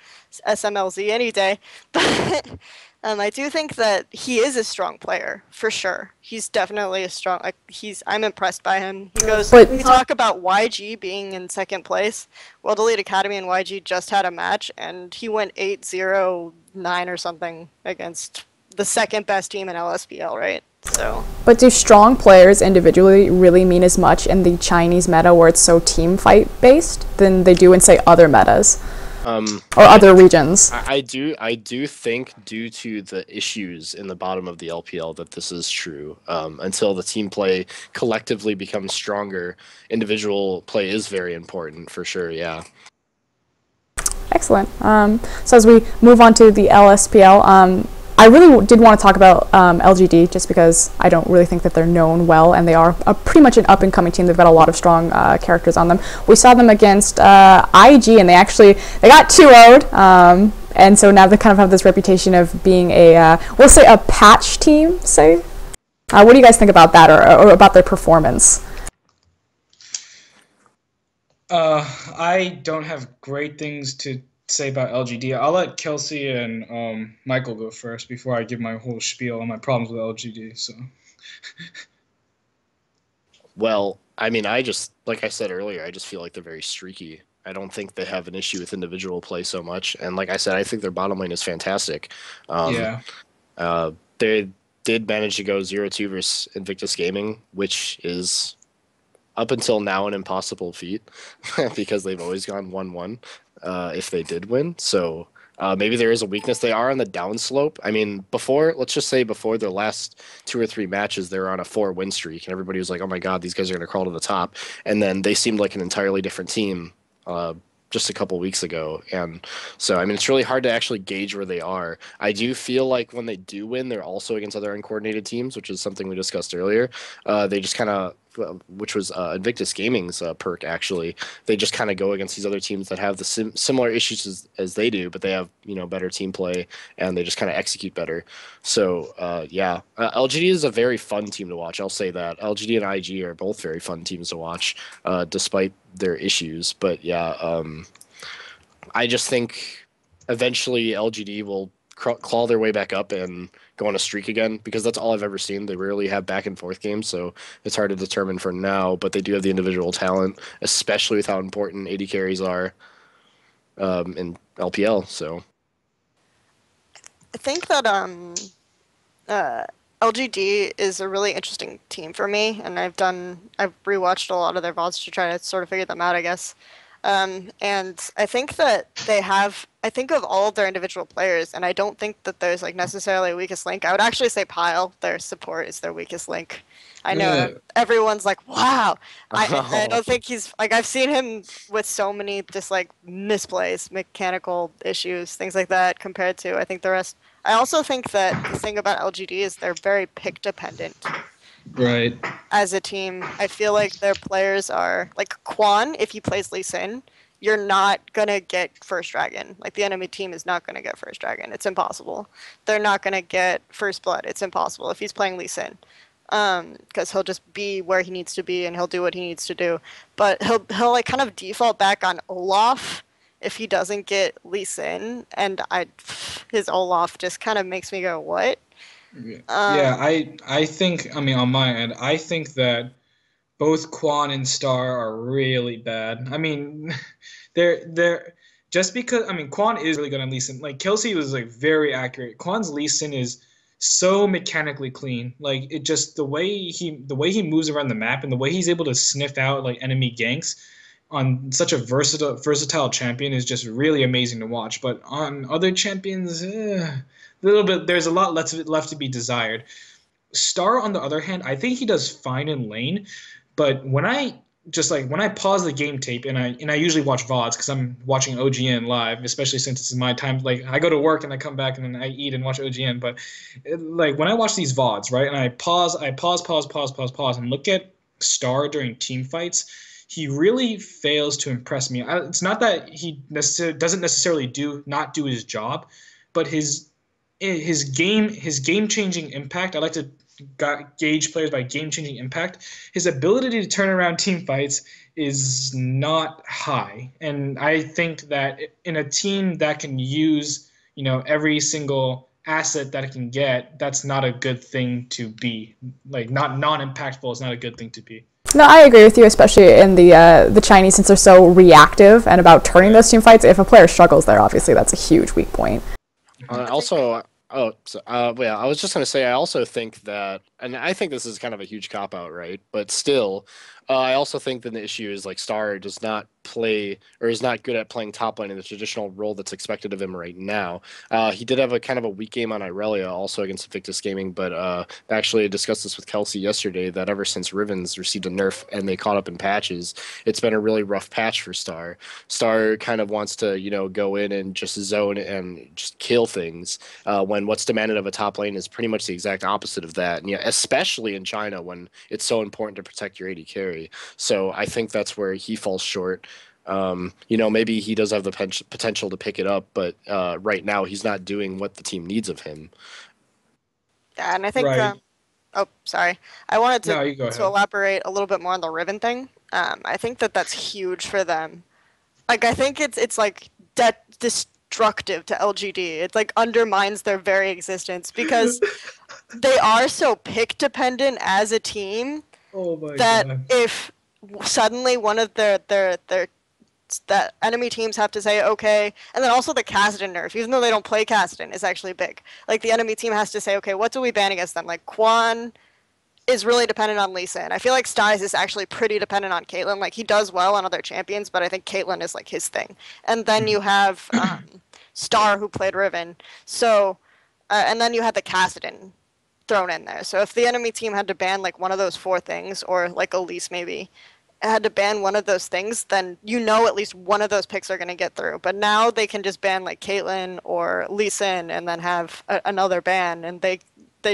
SMLZ any day. But I do think that he is a strong player for sure. He's definitely a strong. I'm impressed by him. He goes. But we talk about YG being in second place. World Elite Academy and YG just had a match, and he went 8-0-9 or something against the second best team in LSPL, right? So. But do strong players individually really mean as much in the Chinese meta where it's so team fight based than they do in, say, other metas or other regions? I do think due to the issues in the bottom of the LPL that this is true. Until the team play collectively becomes stronger, individual play is very important for sure. Yeah. Excellent. So as we move on to the LSPL, I really did want to talk about LGD just because I don't really think that they're known well, and they are pretty much an up-and-coming team. They've got a lot of strong characters on them. We saw them against IG, and they got 2-0'd, and so now they kind of have this reputation of being we'll say a patch team, say. What do you guys think about that, or about their performance? I don't have great things to say about LGD. I'll let Kelsey and Michael go first before I give my whole spiel on my problems with LGD. So, well, I mean, like I said earlier, I just feel like they're very streaky. I don't think they have an issue with individual play so much, and like I said, I think their bottom lane is fantastic. Yeah. They did manage to go 0-2 versus Invictus Gaming, which is up until now an impossible feat because they've always gone 1-1. If they did win. So maybe there is a weakness. They are on the downslope. I mean, let's just say before their last 2 or 3 matches, they were on a 4-win streak, and everybody was like, oh my god, these guys are going to crawl to the top. And then they seemed like an entirely different team just a couple weeks ago. And so, I mean, it's really hard to actually gauge where they are. I do feel like when they do win, they're also against other uncoordinated teams, which is something we discussed earlier. They just kind of, which was Invictus Gaming's perk, actually. They just kind of go against these other teams that have the similar issues as they do, but they have, better team play, and they just kind of execute better. So, yeah. LGD is a very fun team to watch, I'll say that. LGD and IG are both very fun teams to watch, despite their issues. But, yeah, I just think eventually LGD will claw their way back up and go on a streak again, because that's all I've ever seen. They rarely have back and forth games, so it's hard to determine for now, but they do have the individual talent, especially with how important AD carries are in LPL. So I think that LGD is a really interesting team for me, and I've rewatched a lot of their VODs to try to sort of figure them out, I guess. And I think that I think of all of their individual players, and I don't think that there's like necessarily a weakest link. I would actually say Pyle, their support, is their weakest link. I know everyone's like, wow. I don't think he's like, I've seen him with so many just like misplays, mechanical issues, things like that compared to I think the rest. I also think that the thing about LGD is they're very pick dependent. Right. As a team, I feel like their players are like Quan. If he plays Lee Sin, you're not gonna get first dragon. Like the enemy team is not gonna get first dragon. It's impossible. They're not gonna get first blood. It's impossible if he's playing Lee Sin, because he'll just be where he needs to be and he'll do what he needs to do. But he'll like kind of default back on Olaf if he doesn't get Lee Sin, and his Olaf just kind of makes me go, what? Yeah, I think, I mean, on my end, I think that both Quan and Star are really bad. I mean, they're just because, I mean, Quan is really good on Lee Sin. Like Kelsey was like very accurate. Quan's Lee Sin is so mechanically clean. Like it just the way he moves around the map and the way he's able to sniff out like enemy ganks on such a versatile champion is just really amazing to watch. But on other champions, a little bit, there's a lot left to be desired. Star, on the other hand, I think he does fine in lane, but when I pause the game tape and I usually watch VODs because I'm watching OGN live, especially since it's my time. Like I go to work and I come back and then I eat and watch OGN. But like when I watch these VODs, right, and I pause, and look at Star during team fights, he really fails to impress me. It's not that he doesn't necessarily not do his job, but his game changing impact. I like to gauge players by game changing impact. His ability to turn around team fights is not high, and I think that in a team that can use every single asset that it can get, that's not a good thing to be. Like not non-impactful is not a good thing to be. No, I agree with you, especially in the Chinese, since they're so reactive and about turning those team fights. If a player struggles there, obviously that's a huge weak point. Also, I was just going to say, I also think that, and I think this is kind of a huge cop-out, right? But still, I also think that the issue is, like, Star does not play, or is not good at playing top lane in the traditional role that's expected of him right now. He did have a kind of a weak game on Irelia, also against Invictus Gaming, but actually discussed this with Kelsey yesterday, that ever since Riven's received a nerf and they caught up in patches, it's been a really rough patch for Star. Star kind of wants to, go in and just zone and just kill things, when what's demanded of a top lane is pretty much the exact opposite of that, and especially in China when it's so important to protect your AD carry. So I think that's where he falls short. Maybe he does have the potential to pick it up, but right now he's not doing what the team needs of him. Yeah, and I think. Right. Sorry. I wanted to elaborate a little bit more on the Riven thing. I think that's huge for them. Like, I think it's like destructive to LGD. It like undermines their very existence because they are so pick dependent as a team. Oh my that God. If suddenly one of that enemy teams have to say okay, and then also the Kassadin nerf, even though they don't play Kassadin, is actually big. Like the enemy team has to say, okay, what do we ban against them? Like Quan is really dependent on Lee Sin. I feel like Styes is actually pretty dependent on Caitlyn. Like he does well on other champions, but I think Caitlyn is like his thing. And then you have Star who played Riven. So and then you had the Kassadin thrown in there. So if the enemy team had to ban like one of those four things, or like Elise maybe had to ban one of those things, then at least one of those picks are going to get through. But now they can just ban like Caitlyn or Lee Sin and then have another ban, and they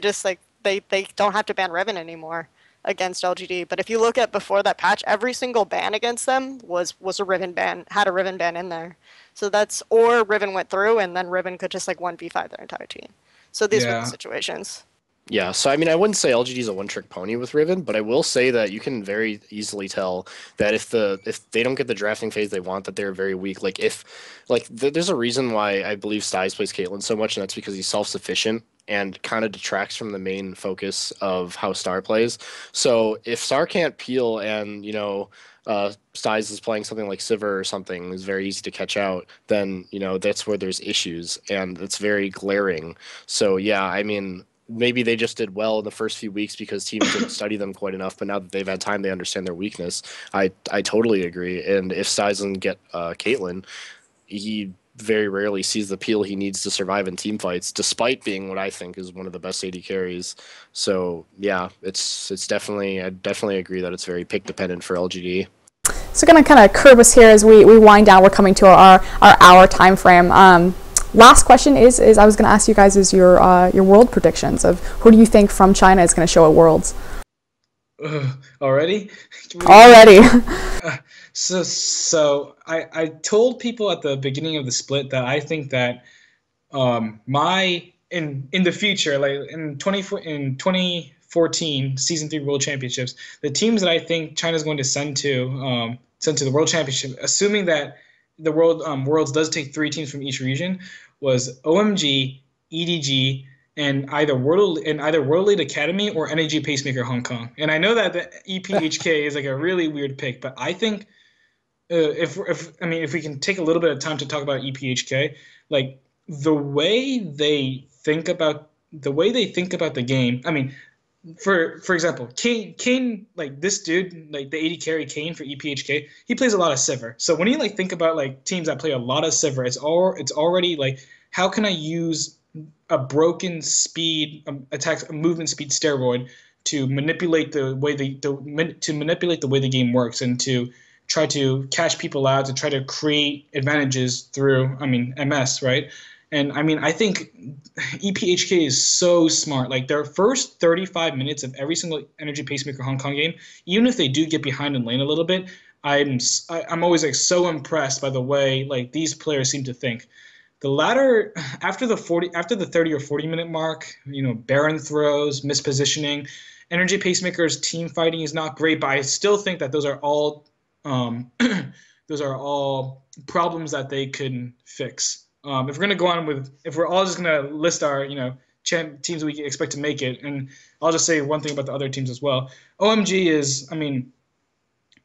just like they don't have to ban Riven anymore against LGD. But if you look at before that patch, every single ban against them was a Riven ban, had a Riven ban in there. So or Riven went through and then Riven could just like 1v5 their entire team. So these were the situations. Yeah, so I mean, I wouldn't say LGD is a one-trick pony with Riven, but I will say that you can very easily tell that if they don't get the drafting phase they want, that they're very weak. There's a reason why I believe Styes plays Caitlyn so much, and that's because he's self-sufficient and kind of detracts from the main focus of how Star plays. So if Star can't peel and Styes is playing something like Sivir or something is very easy to catch out, then that's where there's issues, and it's very glaring. So yeah, I mean, maybe they just did well in the first few weeks because teams didn't study them quite enough. But now that they've had time, they understand their weakness. I totally agree. And if Sai doesn't get Caitlyn, he very rarely sees the peel he needs to survive in team fights, despite being what I think is one of the best AD carries. So yeah, it's definitely, I definitely agree that it's very pick dependent for LGD. So going to kind of curb us here as we wind down. We're coming to our hour time frame. Last question is I was going to ask you guys is your world predictions of who do you think from China is going to show at Worlds? Already? Already. So I told people at the beginning of the split that I think that in the future, like in 2014 Season 3 World Championships, the teams that I think China's going to send to the World Championship, assuming that the Worlds does take 3 teams from each region, was OMG, EDG, and either World Elite Academy or NAG Pacemaker Hong Kong. And I know that the EPHK is like a really weird pick, but I think if we can take a little bit of time to talk about EPHK, like the way they think about the game. I mean, for example, Kane, like this dude, like the AD carry Kane for EPHK, he plays a lot of Sivir. So when you like think about like teams that play a lot of Sivir, it's already like, how can I use a broken speed attack, a movement speed steroid to manipulate the way the game works and to try to catch people out, to try to create advantages through MS, right? And I think EPHK is so smart. Like their first 35 minutes of every single Energy Pacemaker Hong Kong game, even if they do get behind in lane a little bit, I'm always like so impressed by the way like these players seem to think. The latter, after the 30 or 40 minute mark, Baron throws, mispositioning, Energy Pacemaker's team fighting is not great, but I still think that those are all problems that they can fix. If we're gonna go on if we're all just gonna list our teams we expect to make it, and I'll just say one thing about the other teams as well. OMG is,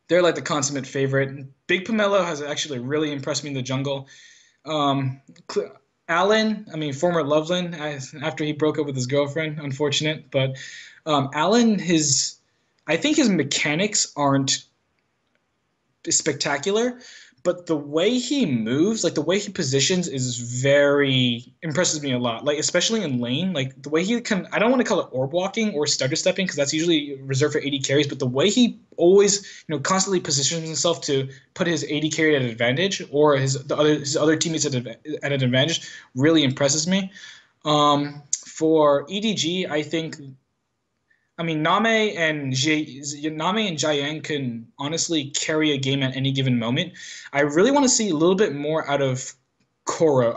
they're like the consummate favorite. Big Pomelo has actually really impressed me in the jungle. Alan, former Loveland, after he broke up with his girlfriend, unfortunate, but Alan, I think his mechanics aren't spectacular, but the way he moves, like the way he positions impresses me a lot. Like especially in lane, like the way he can, I don't want to call it orb walking or stutter stepping because that's usually reserved for AD carries, but the way he always, constantly positions himself to put his AD carry at an advantage or his other teammates at an advantage really impresses me. For EDG, I think Name and Jiayang can honestly carry a game at any given moment. I really want to see a little bit more out of Koro,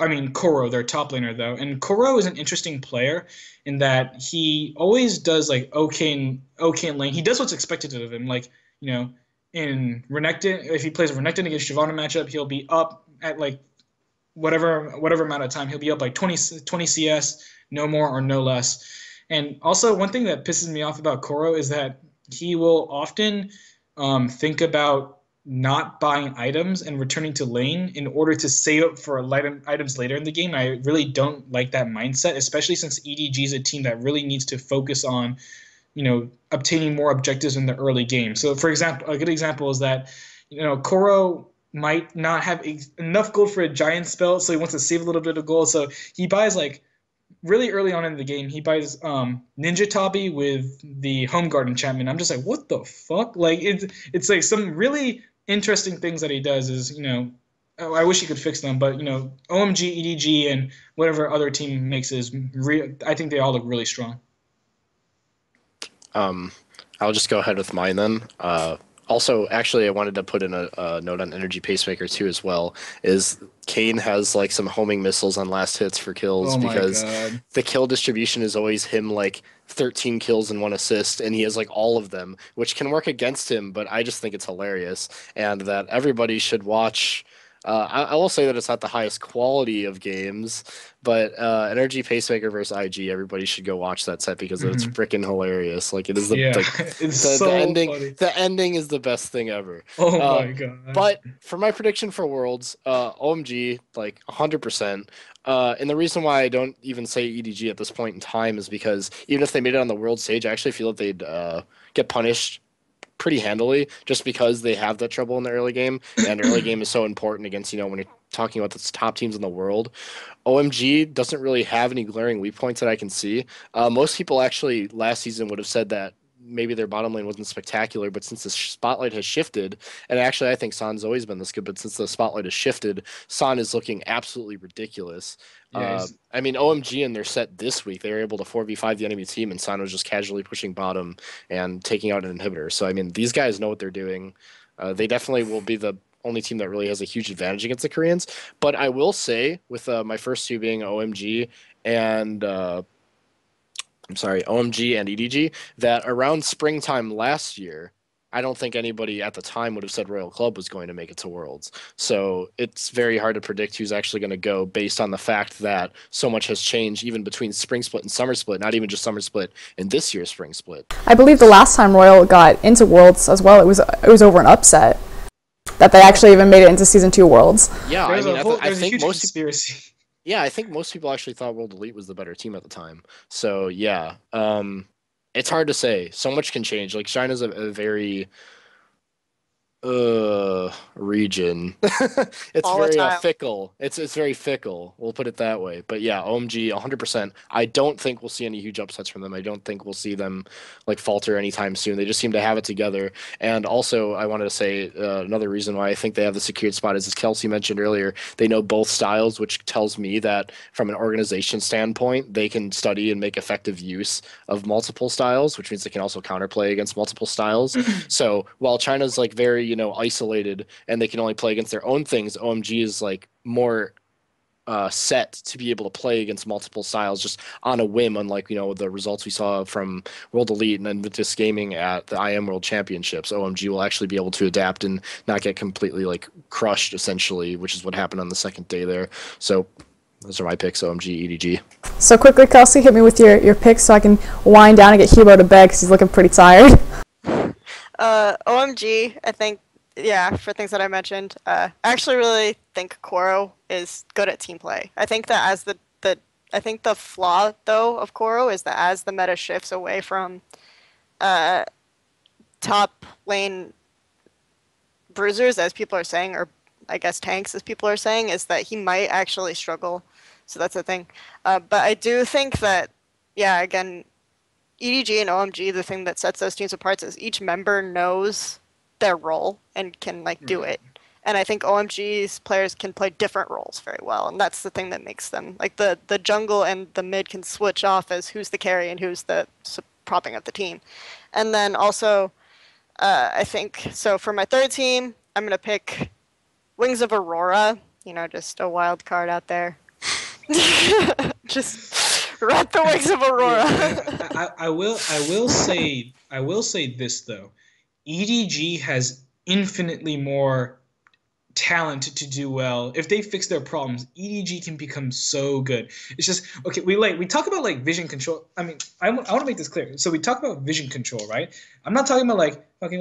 their top laner, though. And Koro is an interesting player in that he always does, like, okay in lane. He does what's expected of him. Like, in Renekton, if he plays a Renekton against Shyvana matchup, he'll be up at, like, whatever amount of time. He'll be up, like, 20 CS, no more or no less. And also, one thing that pisses me off about Koro is that he will often think about not buying items and returning to lane in order to save up for items later in the game. I really don't like that mindset, especially since EDG is a team that really needs to focus on, obtaining more objectives in the early game. So, for example, a good example is that, Koro might not have enough gold for a giant spell, so he wants to save a little bit of gold. So he buys, like, really early on in the game, he buys Ninja Tabi with the Home Guard enchantment. I'm just like, what the fuck? Like, it's like some really interesting things that he does is, I wish he could fix them, but, OMG, EDG, and whatever other team makes I think they all look really strong. I'll just go ahead with mine then. Also, actually, I wanted to put in a note on Energy Pacemaker too as well, is Kane has like some homing missiles on last hits for kills because the kill distribution is always him like 13 kills and 1 assist, and he has like all of them, which can work against him, but I just think it's hilarious, and that everybody should watch I will say that it's not the highest quality of games, but Energy Pacemaker versus IG, everybody should go watch that set because it's freaking hilarious. Like it is Yeah, like it's the so ending. funny. The ending is the best thing ever. Oh Uh, my god. but for my prediction for Worlds, OMG like 100%. And the reason why I don't even say EDG at this point in time is because even if they made it on the world stage, I actually feel that they'd get punished pretty handily just because they have that trouble in the early game, and early game is so important against, when you're talking about the top teams in the world. OMG doesn't really have any glaring weak points that I can see. Most people actually last season would have said that maybe their bottom lane wasn't spectacular, but since the spotlight has shifted, and actually I think San's always been this good, but since the spotlight has shifted, San is looking absolutely ridiculous. Yeah, I mean, OMG in their set this week, they were able to 4v5 the enemy team, and San was just casually pushing bottom and taking out an inhibitor. So, I mean, these guys know what they're doing. They definitely will be the only team that really has a huge advantage against the Koreans. But I will say, with my first two being OMG and OMG and EDG, that around springtime last year, I don't think anybody at the time would have said Royal Club was going to make it to Worlds. So it's very hard to predict who's actually going to go based on the fact that so much has changed even between Spring Split and Summer Split, not even just Summer Split and this year's Spring Split. I believe the last time Royal got into Worlds as well, it was over an upset. That they actually even made it into Season 2 Worlds. Yeah, there's I mean, I a think huge most conspiracy. Yeah, I think most people actually thought World Elite was the better team at the time. So yeah, it's hard to say. So much can change. Like China's a very region. It's All the very time. fickle. It's very fickle. We'll put it that way. But yeah, OMG 100%. I don't think we'll see any huge upsets from them. I don't think we'll see them like falter anytime soon. They just seem to have it together. And also, I wanted to say another reason why I think they have the secured spot is, as Kelsey mentioned earlier, they know both styles, which tells me that from an organization standpoint, they can study and make effective use of multiple styles, which means they can also counterplay against multiple styles. So while China's like very, isolated and they can only play against their own things, OMG is like more set to be able to play against multiple styles just on a whim, unlike the results we saw from World Elite and Invictus Gaming at the IM World Championships. OMG will actually be able to adapt and not get completely like crushed, essentially, which is what happened on the second day there. So those are my picks: OMG, EDG. So quickly, Kelsey, hit me with your picks so I can wind down and get Hughbo to bed because he's looking pretty tired. OMG, I think, yeah, for things that I mentioned. I actually really think Koro is good at team play. I think that as I think the flaw though of Koro is that as the meta shifts away from top lane bruisers, as people are saying, or I guess tanks, as people are saying, is that he might actually struggle. So that's the thing. But I do think that, yeah, again, EDG and OMG, the thing that sets those teams apart is each member knows their role and can do it. And I think OMG's players can play different roles very well, and that's the thing that makes them the jungle and the mid can switch off as who's the carry and who's the propping up the team. And then also, I think so for my third team, I'm gonna pick Wings of Aurora. Just a wild card out there. Just rep the Wings of Aurora. Yeah, I will say this though. EDG has infinitely more talent to do well. If they fix their problems, EDG can become so good. It's just okay. We talk about vision control. I mean, I want to make this clear. So we talk about vision control, right? I'm not talking about fucking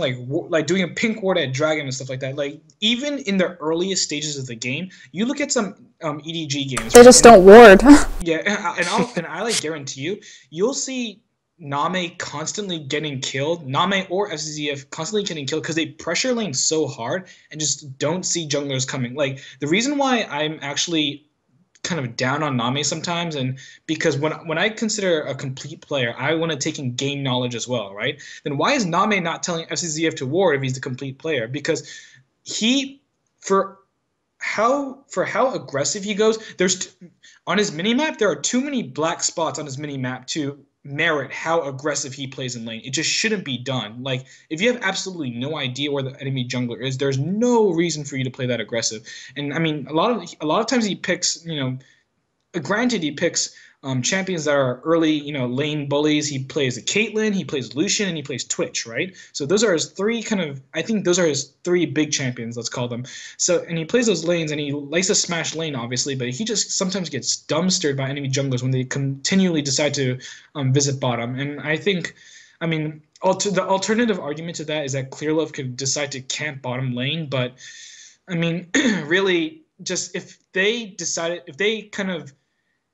doing a pink ward at Dragon and stuff like that. Like even in the earliest stages of the game, you look at some EDG games. They just don't ward. Yeah, and I guarantee you, you'll see Name constantly getting killed, Name or FZZF constantly getting killed because they pressure lane so hard and just don't see junglers coming. Like the reason why I'm actually kind of down on Name sometimes, and because when I consider a complete player, I want to take in game knowledge as well, right? Then why is Name not telling FCZF to ward if he's the complete player? Because for how aggressive he goes, on his minimap there are too many black spots on his minimap to merit how aggressive he plays in lane. It just shouldn't be done. Like if you have absolutely no idea where the enemy jungler is, there's no reason for you to play that aggressive. And I mean, a lot of times he picks, granted he picks champions that are early, lane bullies. He plays a Caitlyn, he plays Lucian, and he plays Twitch, right? So those are his three I think those are his three big champions, let's call them. So, and he plays those lanes, and he likes to smash lane, obviously, but he just sometimes gets dumpstered by enemy junglers when they continually decide to visit bottom. And I think, the alternative argument to that is that Clearlove could decide to camp bottom lane, but, really, just if they kind of,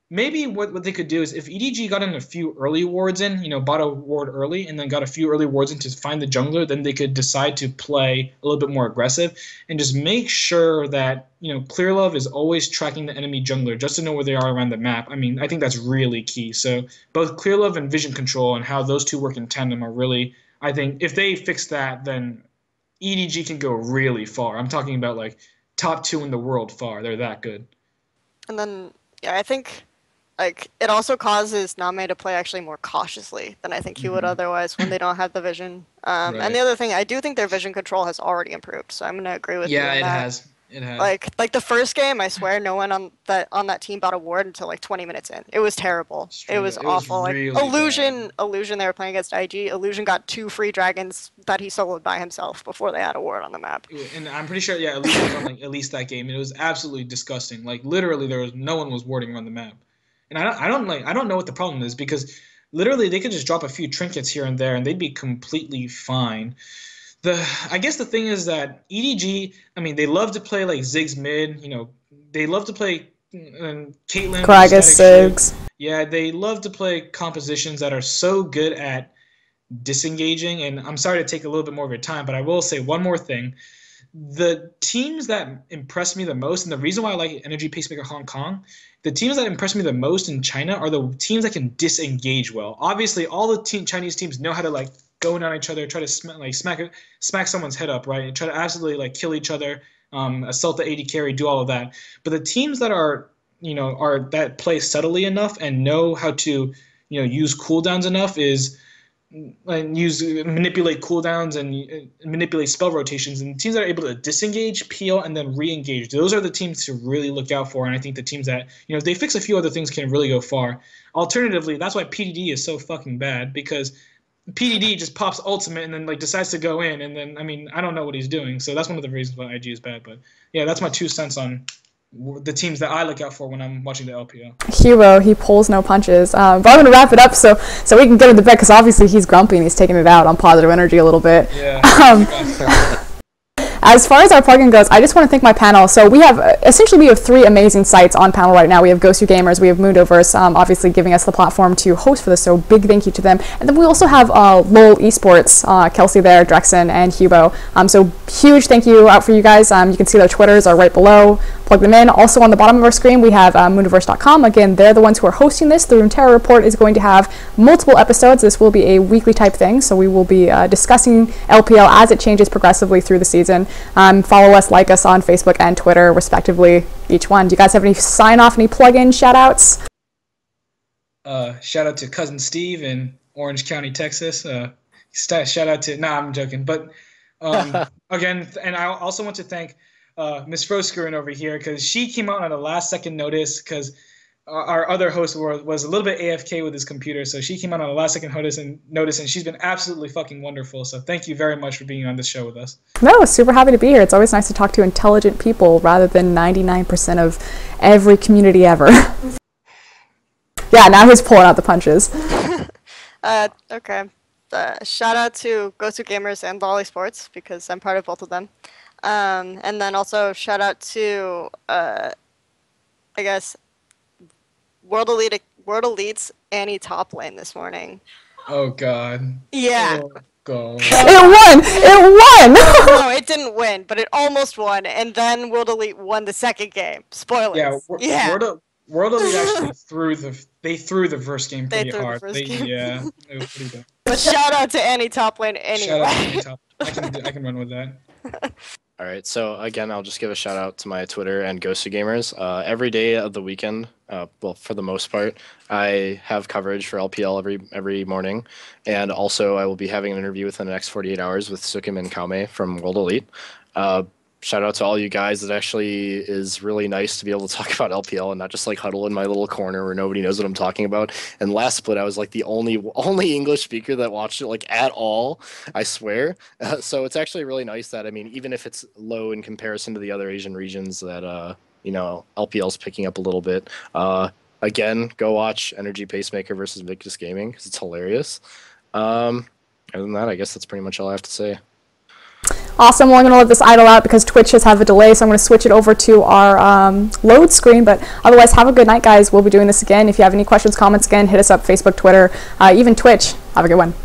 maybe what they could do is if EDG got in a few early wards in, bought a ward early and then got a few early wards in to find the jungler, then they could decide to play a little bit more aggressive and just make sure that, Clearlove is always tracking the enemy jungler just to know where they are around the map. I think that's really key. So both Clearlove and vision control and how those two work in tandem are really, I think if they fix that, then EDG can go really far. I'm talking about like top 2 in the world far. They're that good. And then, yeah, I think it also causes Name to play actually more cautiously than I think he would otherwise when they don't have the vision. Right. And the other thing, I do think their vision control has already improved, so I'm gonna agree with you on that. Yeah, it has. It has. Like the first game, I swear, no one on that team bought a ward until like 20 minutes in. It was terrible. It was awful. Really Illusion, they were playing against IG. Illusion got 2 free dragons that he soloed by himself before they had a ward on the map. And I'm pretty sure, Illusion was on at least that game. And it was absolutely disgusting. Like literally, no one was warding around the map. And I don't know what the problem is, because literally they could just drop a few trinkets here and there and they'd be completely fine. I guess the thing is that EDG, they love to play like Ziggs mid, they love to play Caitlyn, Gragas, Ziggs. Yeah, they love to play compositions that are so good at disengaging. And I'm sorry to take a little bit more of your time, but I will say one more thing. The teams that impress me the most, and the reason why I like Energy Pacemaker Hong Kong, the teams that impress me the most in China are the teams that can disengage well. Obviously, all the Chinese teams know how to like go in on each other, try to smack someone's head up, right? And try to absolutely like kill each other, assault the AD carry, do all of that. But the teams that are that play subtly enough and know how to use cooldowns enough manipulate cooldowns and manipulate spell rotations, and teams that are able to disengage, peel, and then re-engage. Those are the teams to really look out for, and I think the teams that, if they fix a few other things, can really go far. Alternatively, that's why PDD is so fucking bad, because PDD just pops ultimate and then like decides to go in, and then I don't know what he's doing. So that's one of the reasons why IG is bad. But yeah, that's my 2 cents on the teams that I look out for when I'm watching the LPL. Hughbo, he pulls no punches. But I'm going to wrap it up so we can get into bed, because obviously he's grumpy and he's taking it out on positive energy a little bit. Yeah. As far as our plugin goes, I just want to thank my panel. So we have 3 amazing sites on panel right now. We have Gosu Gamers, we have Moondoverse, obviously giving us the platform to host for this, so big thank you to them. And then we also have LOL Esports, Kelsey there, Drexxin, and Hughbo. So huge thank you out for you guys. You can see their Twitters are right below. Plug them in. Also on the bottom of our screen, we have Moondoverse.com. Again, they're the ones who are hosting this. The Runeterra report is going to have multiple episodes. This will be a weekly type thing, so we will be discussing LPL as it changes progressively through the season. Follow us, like us on Facebook and Twitter, respectively, each one. Do you guys have any sign-off, any plug-in shout-outs? Shout out to Cousin Steve in Orange County, Texas. Shout out to... Nah, I'm joking. But again, and I also want to thank Miss Froskurinn over here, because she came out on a last-second notice, because our other host was a little bit AFK with his computer, so she came out on a last-second notice, and she's been absolutely fucking wonderful. So thank you very much for being on this show with us. No, super happy to be here. It's always nice to talk to intelligent people rather than 99% of every community ever. Yeah, now he's pulling out the punches. Okay. Shout out to Gosu Gamers and LOL Esports, because I'm part of both of them. And then also shout out to, I guess, World Elite's Annie top lane this morning. Oh God. Yeah. Oh God. It won! No, it didn't win, but it almost won, and then World Elite won the second game. Spoilers. Yeah. World Elite actually threw the first game pretty hard. Yeah, it was pretty good. But shout out to Annie top lane anyway. Shout out to Annie top. I can run with that. All right, so again, I'll just give a shout out to my Twitter and Gosu Gamers. Every day of the weekend, well, for the most part, I have coverage for LPL every morning, and also I will be having an interview within the next 48 hours with Sukim and Kaume from World Elite. shout out to all you guys. It actually is really nice to be able to talk about LPL and not just like huddle in my little corner where nobody knows what I'm talking about. And last split, I was like the only English speaker that watched it like at all, I swear. So it's actually really nice that, I mean, even if it's low in comparison to the other Asian regions, that you know, LPL's picking up a little bit. Again, go watch Energy Pacemaker versus Victus Gaming because it's hilarious. Other than that, I guess that's pretty much all I have to say. Awesome. Well, I'm going to let this idle out because Twitch has had a delay, so I'm going to switch it over to our load screen. But otherwise, have a good night, guys. We'll be doing this again. If you have any questions, comments, again, hit us up, Facebook, Twitter, even Twitch. Have a good one.